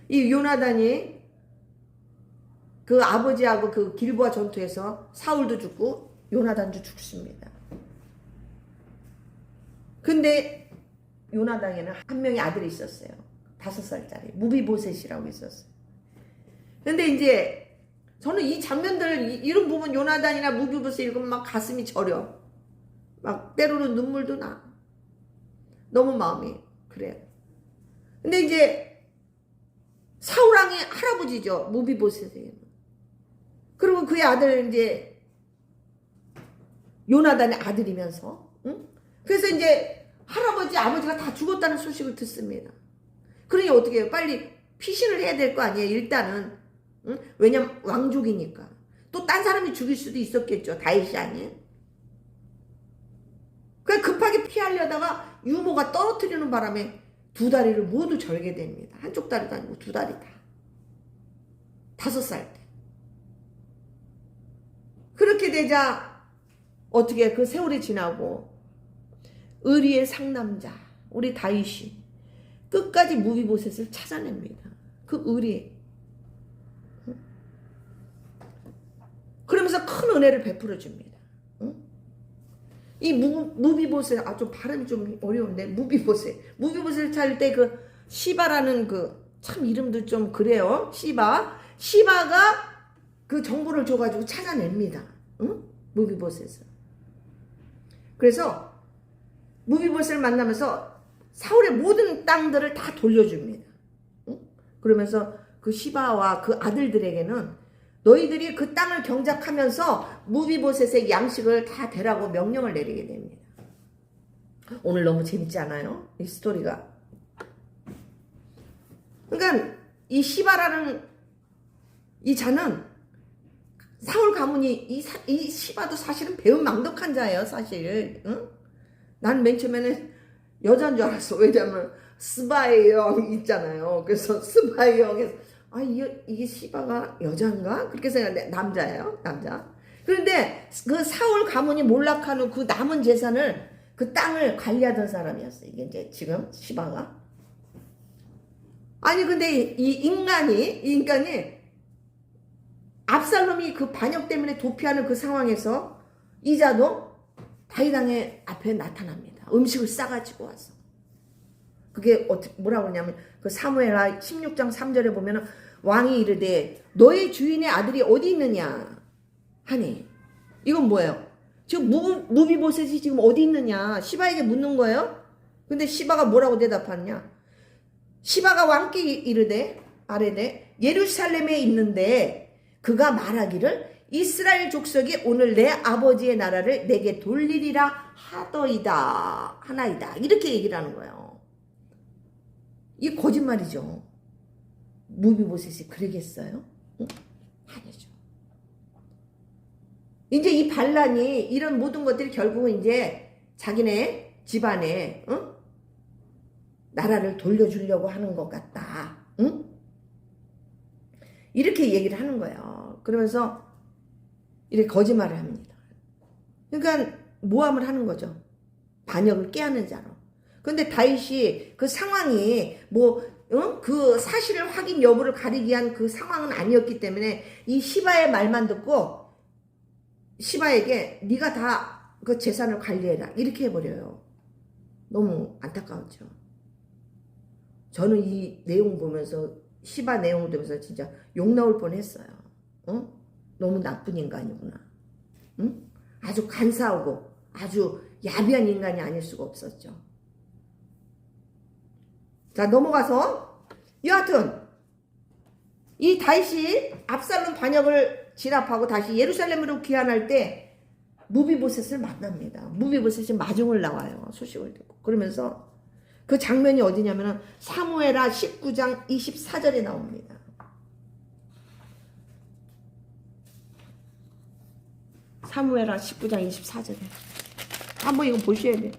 이 요나단이 그 아버지하고 그 길보아 전투에서 사울도 죽고 요나단도 죽습니다. 근데 요나단에는 한 명의 아들이 있었어요. 5살짜리 무비보셋이라고 있었어요. 근데 이제 저는 이 장면들 이런 부분 요나단이나 무비보셋 읽으면 막 가슴이 저려. 막 때로는 눈물도 나. 너무 마음이 그래요. 근데 이제 사울왕의 할아버지죠, 무비보셋이. 그리고 그의 아들 이제 요나단의 아들이면서, 응? 그래서 이제 아버지가 다 죽었다는 소식을 듣습니다. 그러니 어떻게 해요? 빨리 피신을 해야 될 거 아니에요, 일단은. 응? 왜냐면 왕족이니까. 또 딴 사람이 죽일 수도 있었겠죠, 다윗이 아니에요. 그냥 급하게 피하려다가 유모가 떨어뜨리는 바람에 두 다리를 모두 절게 됩니다. 한쪽 다리도 아니고 두 다리 다. 5살 때. 그렇게 되자 어떻게 그 세월이 지나고 의리의 상남자 우리 다윗이 끝까지 무비보셋을 찾아냅니다. 그 의리. 그러면서 큰 은혜를 베풀어 줍니다. 이 무비보셋, 좀 발음이 좀 어려운데, 무비보셋을 찾을 때 그 시바라는 그 참 이름도 좀 그래요. 시바가 그 정보를 줘가지고 찾아냅니다. 응? 무비보셋을. 그래서 무비보셋을 만나면서 사울의 모든 땅들을 다 돌려줍니다. 응? 그러면서 그 시바와 그 아들들에게는 너희들이 그 땅을 경작하면서 무비보셋의 양식을 다 대라고 명령을 내리게 됩니다. 오늘 너무 재밌지 않아요? 이 스토리가. 그러니까 이 시바라는 이 자는 사울 가문이 이 시바도 사실은 배은망덕한 자예요, 사실. 응? 난 맨 처음에는 여자인 줄 알았어. 왜냐면 스바의 영 있잖아요. 그래서 스바의 영에서 이게 시바가 여자인가? 그렇게 생각했는데 남자예요. 남자. 그런데 그 사울 가문이 몰락하는 그 남은 재산을 그 땅을 관리하던 사람이었어요. 이게 이제 지금 시바가. 아니 근데 이 인간이 압살롬이 그 반역 때문에 도피하는 그 상황에서 이자도 다윗 왕의 앞에 나타납니다. 음식을 싸가지고 와서. 그게 뭐라고 하냐면 그 사무엘하 16장 3절에 보면은 왕이 이르되 너의 주인의 아들이 어디 있느냐 하니 이건 뭐예요? 지금 무비보셋이 지금 어디 있느냐 시바에게 묻는 거예요. 근데 시바가 뭐라고 대답하느냐? 시바가 왕께 이르되 아뢰되 예루살렘에 있는데 그가 말하기를 이스라엘 족속이 오늘 내 아버지의 나라를 내게 돌리리라 하나이다 이렇게 얘기를 하는 거예요. 이 거짓말이죠. 무비보셋이 그러겠어요? 응? 아니죠. 이제 이 반란이 이런 모든 것들이 결국은 이제 자기네 집안에 나라를 돌려주려고 하는 것 같다. 응? 이렇게 얘기를 하는 거예요. 그러면서 이렇게 거짓말을 합니다. 그러니까 모함을 하는 거죠. 반역을 깨하는 자로. 근데 다윗이 그 상황이 그 사실을 확인 여부를 가리기 위한 그 상황은 아니었기 때문에 이 시바의 말만 듣고 시바에게 네가 다 그 재산을 관리해라 이렇게 해버려요. 너무 안타까웠죠. 저는 이 내용 보면서 시바 내용을 보면서 진짜 욕 나올 뻔했어요. 너무 나쁜 인간이구나. 응? 아주 간사하고 아주 야비한 인간이 아닐 수가 없었죠. 자 넘어가서 여하튼 이 다윗이 압살롬 반역을 진압하고 다시 예루살렘으로 귀환할 때 무비보셋을 만납니다. 무비보셋이 마중을 나와요. 소식을 듣고. 그러면서 그 장면이 어디냐면 사무엘하 19장 24절에 나옵니다. 사무엘하 19장 24절에 한번 이거 보셔야 돼요.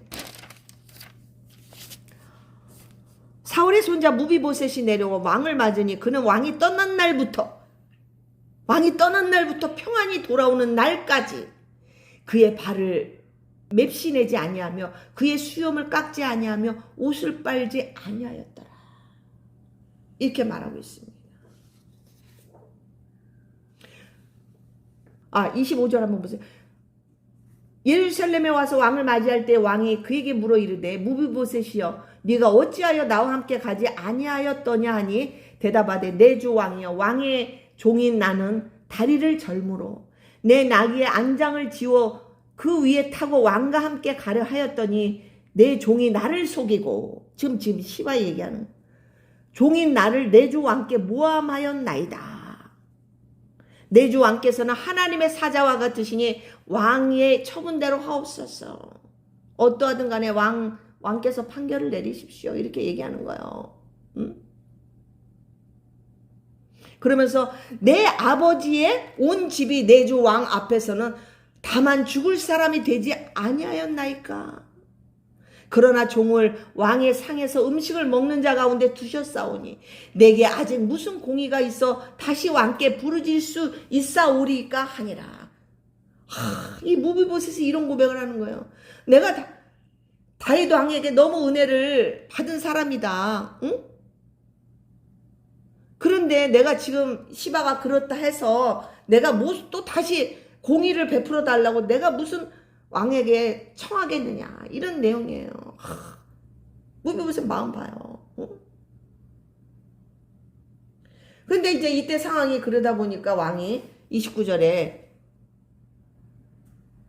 사울의 손자 무비보셋이 내려와 왕을 맞으니 그는 왕이 떠난 날부터 평안히 돌아오는 날까지 그의 발을 맵시내지 아니하며 그의 수염을 깎지 아니하며 옷을 빨지 아니하였더라. 이렇게 말하고 있습니다. 25절 한번 보세요. 예루살렘에 와서 왕을 맞이할 때 왕이 그에게 물어 이르되 무비보셋이여 네가 어찌하여 나와 함께 가지 아니하였더냐 하니 대답하되 내 주 왕이여 왕의 종인 나는 다리를 절므로 내 나귀의 안장을 지워 그 위에 타고 왕과 함께 가려 하였더니 내 종이 나를 속이고 지금 시바 얘기하는 종인 나를 내 주 왕께 모함하였나이다. 내 주 왕께서는 하나님의 사자와 같으시니 왕의 처분대로 하옵소서. 어떠하든 간에 왕께서 판결을 내리십시오. 이렇게 얘기하는 거예요. 응? 그러면서 내 아버지의 온 집이 내 주 왕 앞에서는 다만 죽을 사람이 되지 아니하였나이까. 그러나 종을 왕의 상에서 음식을 먹는 자 가운데 두셨사오니 내게 아직 무슨 공의가 있어 다시 왕께 부르질 수 있사오리까 하니라. 이 무비보셋이 이런 고백을 하는 거예요. 내가 다윗 왕에게 너무 은혜를 받은 사람이다. 응? 그런데 내가 지금 시바가 그렇다 해서 내가 또 다시 공의를 베풀어 달라고 내가 무슨 왕에게 청하겠느냐 이런 내용이에요. 무비보셋 마음 봐요. 근데 이제 이때 상황이 그러다 보니까 왕이 29절에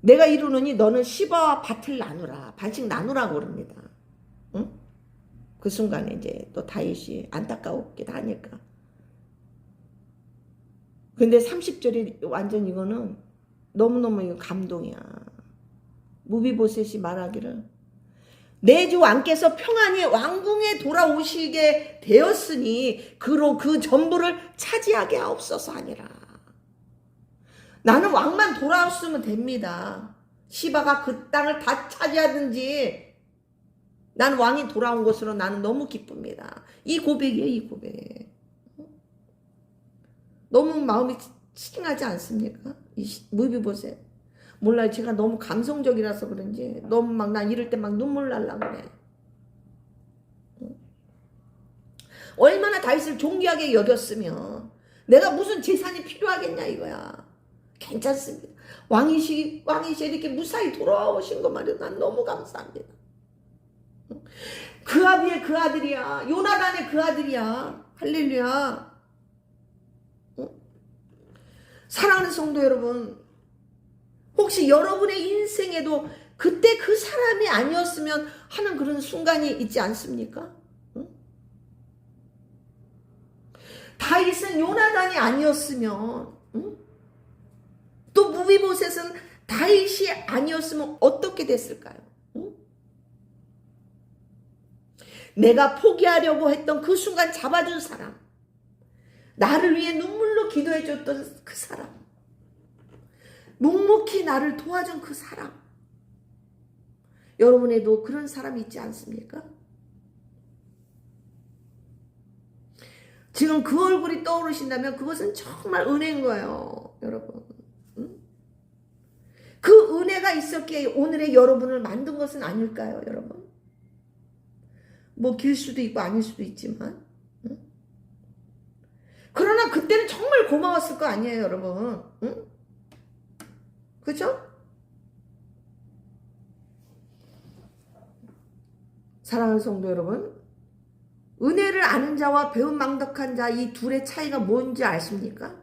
내가 이루노니 너는 시바와 밭을 나누라. 반씩 나누라고 그럽니다. 응? 그 순간에 이제 또 다윗이 안타까웠기도 하니까. 근데 30절이 완전 이거는 너무너무 감동이야. 무비보셋이 말하기를 내 주 왕께서 평안히 왕궁에 돌아오시게 되었으니 그로 그 전부를 차지하게 하옵소서 하니라. 나는 왕만 돌아왔으면 됩니다. 시바가 그 땅을 다 차지하든지 나는 왕이 돌아온 것으로 나는 너무 기쁩니다. 이 고백이에요, 이 고백. 너무 마음이 찡하지 않습니까? 이 무비보셋. 몰라요. 제가 너무 감성적이라서 그런지 너무 막 난 이럴 때 막 눈물 날라 그래. 얼마나 다윗을 존귀하게 여겼으면 내가 무슨 재산이 필요하겠냐 이거야. 괜찮습니다. 왕이시 이렇게 무사히 돌아오신 것 말이야. 난 너무 감사합니다. 그 아비의 그 아들이야. 요나단의 그 아들이야. 할렐루야. 사랑하는 성도 여러분, 혹시 여러분의 인생에도 그때 그 사람이 아니었으면 하는 그런 순간이 있지 않습니까? 다윗은 요나단이 아니었으면, 또 무비보셋은 다윗이 아니었으면 어떻게 됐을까요? 내가 포기하려고 했던 그 순간 잡아준 사람, 나를 위해 눈물로 기도해줬던 그 사람, 묵묵히 나를 도와준 그 사람, 여러분에도 그런 사람이 있지 않습니까? 지금 그 얼굴이 떠오르신다면 그것은 정말 은혜인 거예요, 여러분. 그 은혜가 있었기에 오늘의 여러분을 만든 것은 아닐까요, 여러분? 뭐 길 수도 있고 아닐 수도 있지만, 그러나 그때는 정말 고마웠을 거 아니에요, 여러분. 그죠? 사랑하는 성도 여러분, 은혜를 아는 자와 배은망덕한 자, 이 둘의 차이가 뭔지 아십니까?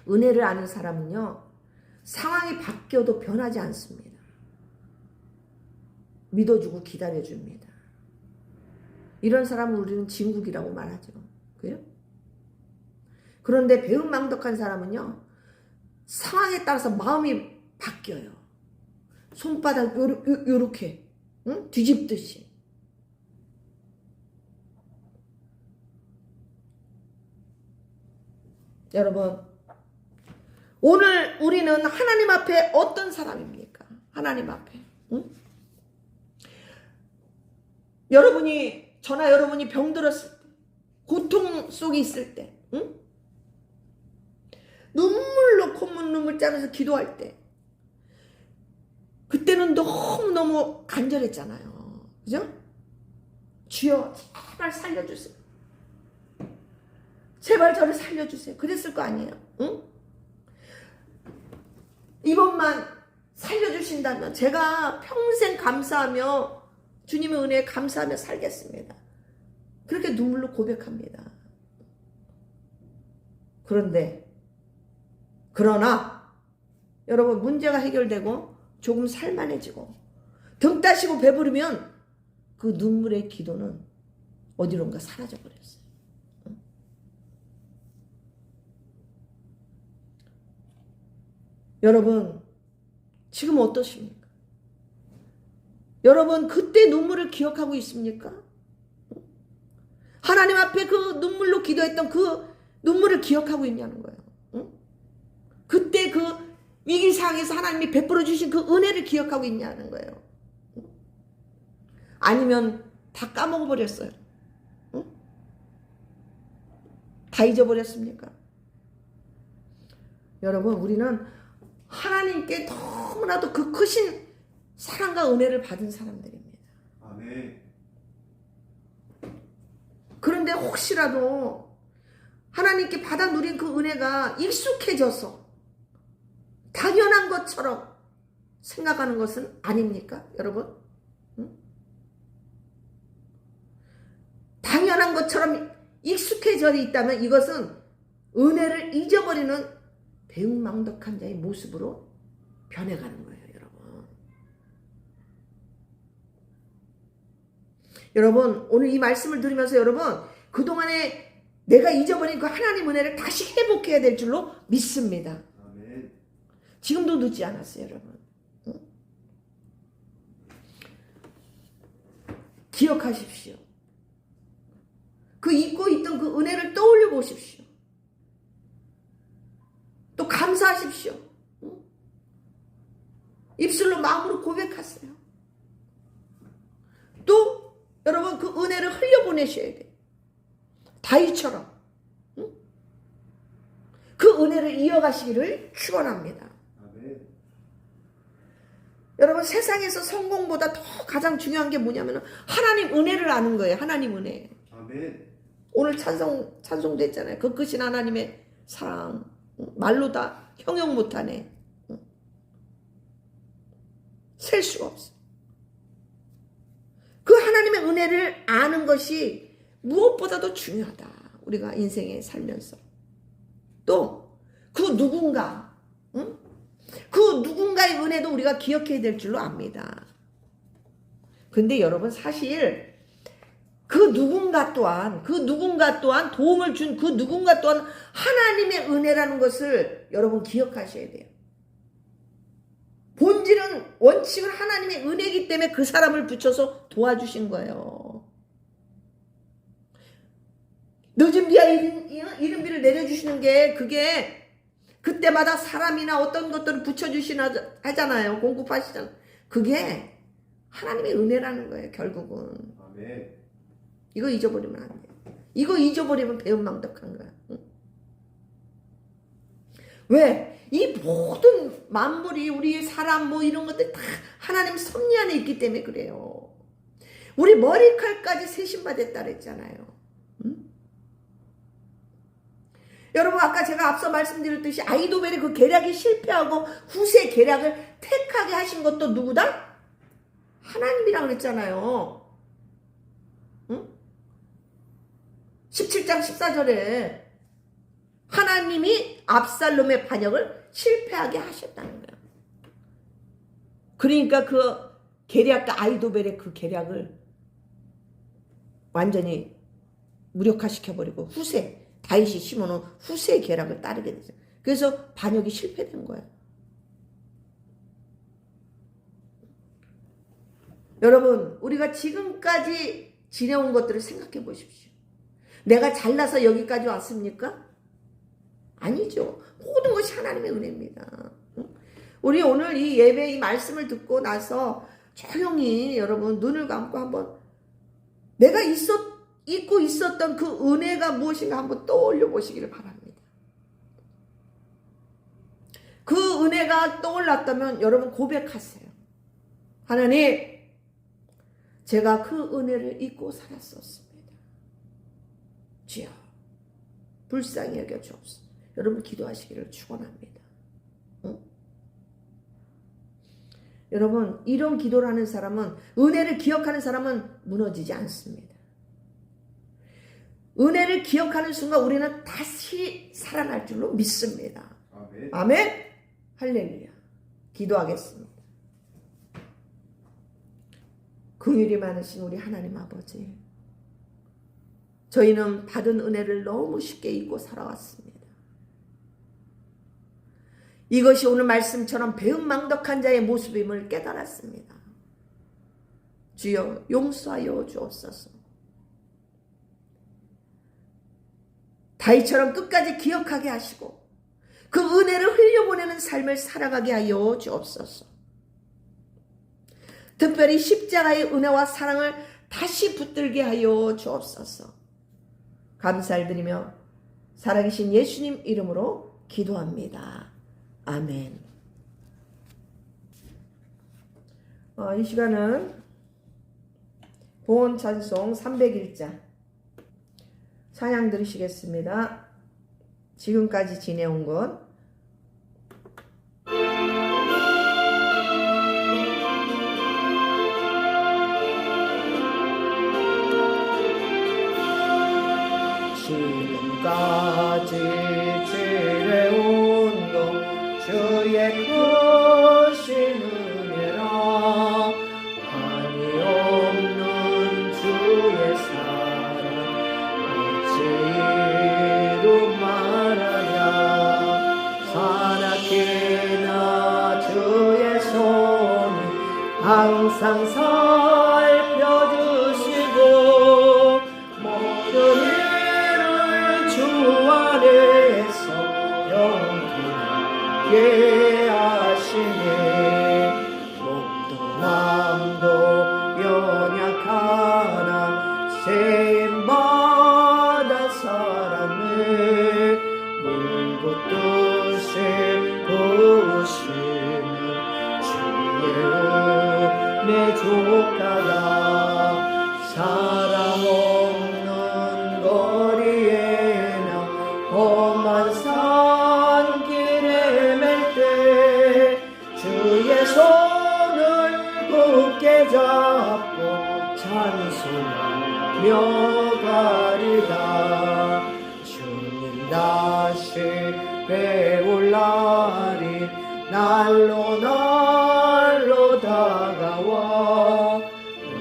은혜를 아는 사람은요, 상황이 바뀌어도 변하지 않습니다. 믿어주고 기다려줍니다. 이런 사람을 우리는 진국이라고 말하죠. 그래요? 그런데 배은망덕한 사람은요, 상황에 따라서 마음이 바뀌어요. 손바닥 요렇게 뒤집듯이. 여러분, 오늘 우리는 하나님 앞에 어떤 사람입니까? 하나님 앞에. 여러분이 병들었을 때, 고통 속에 있을 때, 눈물로 콧물 눈물 짜면서 기도할 때, 그때는 너무너무 간절했잖아요. 그죠? 주여 제발 살려주세요. 제발 저를 살려주세요. 그랬을 거 아니에요. 응? 이번만 살려주신다면 제가 평생 감사하며 주님의 은혜에 감사하며 살겠습니다. 그렇게 눈물로 고백합니다. 그러나 여러분, 문제가 해결되고 조금 살만해지고 등 따시고 배부르면 그 눈물의 기도는 어디론가 사라져버렸어요. 여러분, 지금 어떠십니까? 여러분, 그때 눈물을 기억하고 있습니까? 하나님 앞에 그 눈물로 기도했던 그 눈물을 기억하고 있냐는 거예요. 그때 그 위기 상황에서 하나님이 베풀어 주신 그 은혜를 기억하고 있냐는 거예요. 아니면 다 까먹어 버렸어요. 다 잊어버렸습니까? 여러분, 우리는 하나님께 너무나도 그 크신 사랑과 은혜를 받은 사람들입니다. 아멘. 그런데 혹시라도 하나님께 받아 누린 그 은혜가 익숙해져서 당연한 것처럼 생각하는 것은 아닙니까, 여러분? 당연한 것처럼 익숙해져 있다면 이것은 은혜를 잊어버리는 배은망덕한 자의 모습으로 변해가는 거예요, 여러분. 여러분, 오늘 이 말씀을 들으면서 여러분, 그동안에 내가 잊어버린 그 하나님 은혜를 다시 회복해야 될 줄로 믿습니다. 아멘. 지금도 늦지 않았어요, 여러분. 기억하십시오. 그 잊고 있던 그 은혜를 떠올려 보십시오. 또 감사하십시오. 입술로 마음으로 고백하세요. 그 은혜를 흘려보내셔야 돼요. 다윗처럼. 응? 그 은혜를 이어가시기를 축원합니다. 여러분, 세상에서 성공보다 더 가장 중요한 게 뭐냐면 하나님 은혜를 아는 거예요. 하나님 은혜. 아멘. 오늘 찬송도 했잖아요. 그 끝인 하나님의 사랑. 말로 다 형용 못하네. 셀 수가 없어. 그 하나님의 은혜를 아는 것이 무엇보다도 중요하다. 우리가 인생에 살면서. 또 그 누군가, 응? 그 누군가의 은혜도 우리가 기억해야 될 줄로 압니다. 근데 여러분, 사실 그 누군가 또한 도움을 준 그 누군가 또한 하나님의 은혜라는 것을 여러분 기억하셔야 돼요. 본질은, 원칙은 하나님의 은혜이기 때문에 그 사람을 붙여서 도와주신 거예요. 늦은 비와 이른 비를 내려주시는 게, 그게 그때마다 사람이나 어떤 것들을 붙여주시나 하잖아요. 공급하시잖아요. 그게 하나님의 은혜라는 거예요, 결국은. 아멘. 이거 잊어버리면 안 돼요. 이거 잊어버리면 배은망덕한 거야. 응? 왜? 이 모든 만물이, 우리 사람 뭐 이런 것들 다 하나님 섭리 안에 있기 때문에 그래요. 우리 머리칼까지 세심받았다 그랬잖아요. 응? 여러분, 아까 제가 앞서 말씀드렸듯이 아이도벨의 그 계략이 실패하고 후세 계략을 택하게 하신 것도 누구다? 하나님이라고 그랬잖아요. 응? 17장 14절에 하나님이 압살롬의 반역을 실패하게 하셨다는 거예요. 그러니까 그 계략과 아이도벨의 그 계략을 완전히 무력화시켜버리고 다윗이 심어놓은 후세의 계략을 따르게 되죠. 그래서 반역이 실패된 거예요. 여러분, 우리가 지금까지 지내온 것들을 생각해 보십시오. 내가 잘나서 여기까지 왔습니까? 아니죠. 모든 것이 하나님의 은혜입니다. 우리 오늘 이 예배 이 말씀을 듣고 나서 조용히 여러분 눈을 감고 한번 내가 잊고 있었던 그 은혜가 무엇인가 한번 떠올려 보시기를 바랍니다. 그 은혜가 떠올랐다면 여러분 고백하세요. 하나님, 제가 그 은혜를 잊고 살았었습니다. 주여, 불쌍히 여겨 주옵소서. 여러분 기도하시기를 축원합니다. 응? 여러분, 이런 기도를 하는 사람은, 은혜를 기억하는 사람은 무너지지 않습니다. 은혜를 기억하는 순간 우리는 다시 살아날 줄로 믿습니다. 아멘. 아멘. 할렐루야. 기도하겠습니다. 긍휼이 많으신 우리 하나님 아버지, 저희는 받은 은혜를 너무 쉽게 잊고 살아왔습니다. 이것이 오늘 말씀처럼 배은망덕한 자의 모습임을 깨달았습니다. 주여, 용서하여 주옵소서. 다윗처럼 끝까지 기억하게 하시고 그 은혜를 흘려보내는 삶을 살아가게 하여 주옵소서. 특별히 십자가의 은혜와 사랑을 다시 붙들게 하여 주옵소서. 감사를 드리며 살아계신 예수님 이름으로 기도합니다. 아멘. 이 시간은 보온 찬송 301자 찬양 들으시겠습니다. 지금까지 지내온 것 지금까지 지내온 것 주의 크신 은혜라 한이 없는 주의 사랑 어찌 이루 말하랴. 산악기나 주의 손이 항상 살펴주시고 모든 일을 주 안에서 영원하게 하시니 몸도 마음도 연약하나 내 조카가 사람 없는 거리에나 험한 산길에 맬 때 주의 손을 굳게 잡고 찬송하며 가리다. 주님 다시 배울 날이 날로 다가와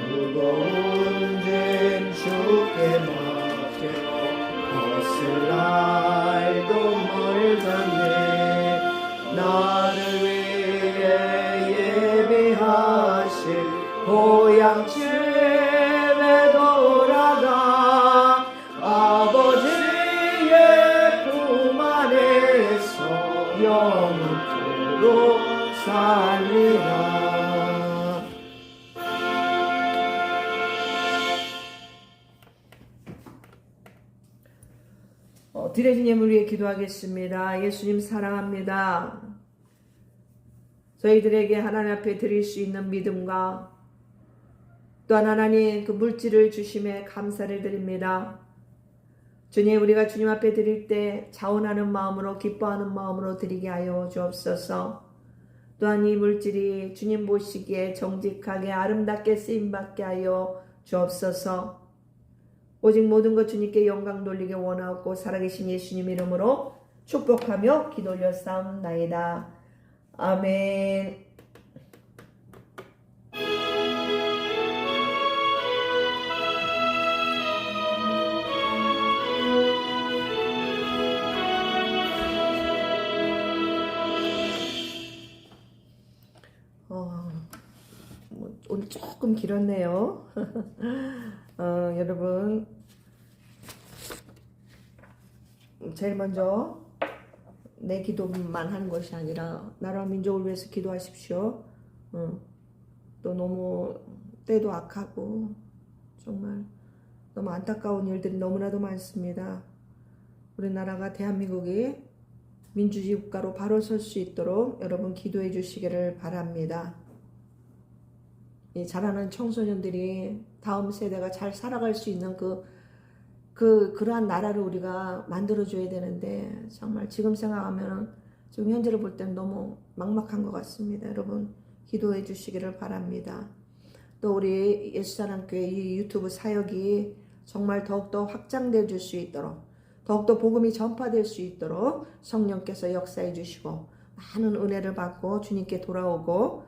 무거운 짐 주께 맡겨 벗을 날도 멀다네. 나를 위해 예비하신 고향집에 돌아가 아버지의 품 안에서 영원토록 살리라. 드려진 예물 위해 기도하겠습니다. 예수님 사랑합니다. 저희들에게 하나님 앞에 드릴 수 있는 믿음과 또한 하나님 그 물질을 주심에 감사를 드립니다. 주님, 우리가 주님 앞에 드릴 때 자원하는 마음으로 기뻐하는 마음으로 드리게 하여 주옵소서. 또한 이 물질이 주님 보시기에 정직하게 아름답게 쓰임받게 하여 주옵소서. 오직 모든 것 주님께 영광 돌리게 원하고 살아계신 예수님 이름으로 축복하며 기도 올렸사옵나이다. 아멘. 오늘 조금 길었네요. 여러분, 제일 먼저 내 기도만 하는 것이 아니라 나라 민족을 위해서 기도하십시오. 또 너무 때도 악하고 정말 너무 안타까운 일들이 너무나도 많습니다. 우리나라가 대한민국이 민주주의 국가로 바로 설 수 있도록 여러분 기도해 주시기를 바랍니다. 이 자라는 청소년들이 다음 세대가 잘 살아갈 수 있는 그러한 나라를 우리가 만들어줘야 되는데 정말 지금 생각하면 지금 현재를 볼 때는 너무 막막한 것 같습니다. 여러분 기도해 주시기를 바랍니다. 또 우리 예수사랑교회 이 유튜브 사역이 정말 더욱더 확장되어 줄 수 있도록 더욱더 복음이 전파될 수 있도록 성령께서 역사해 주시고 많은 은혜를 받고 주님께 돌아오고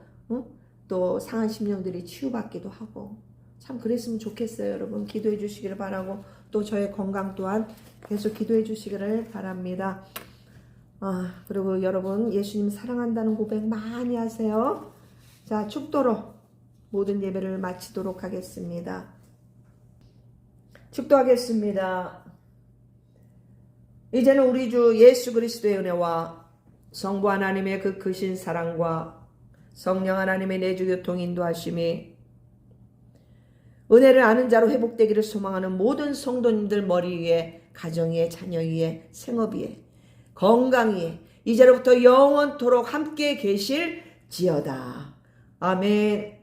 또 상한 심령들이 치유받기도 하고 참 그랬으면 좋겠어요. 여러분 기도해 주시기를 바라고 또 저의 건강 또한 계속 기도해 주시기를 바랍니다. 그리고 여러분 예수님 사랑한다는 고백 많이 하세요. 자, 축도로 모든 예배를 마치도록 하겠습니다. 축도하겠습니다. 이제는 우리 주 예수 그리스도의 은혜와 성부 하나님의 그 크신 사랑과 성령 하나님의 내주 교통 인도하심이 은혜를 아는 자로 회복되기를 소망하는 모든 성도님들 머리 위에 가정 위에 자녀 위에 생업 위에 건강 위에 이제로부터 영원토록 함께 계실지어다. 아멘.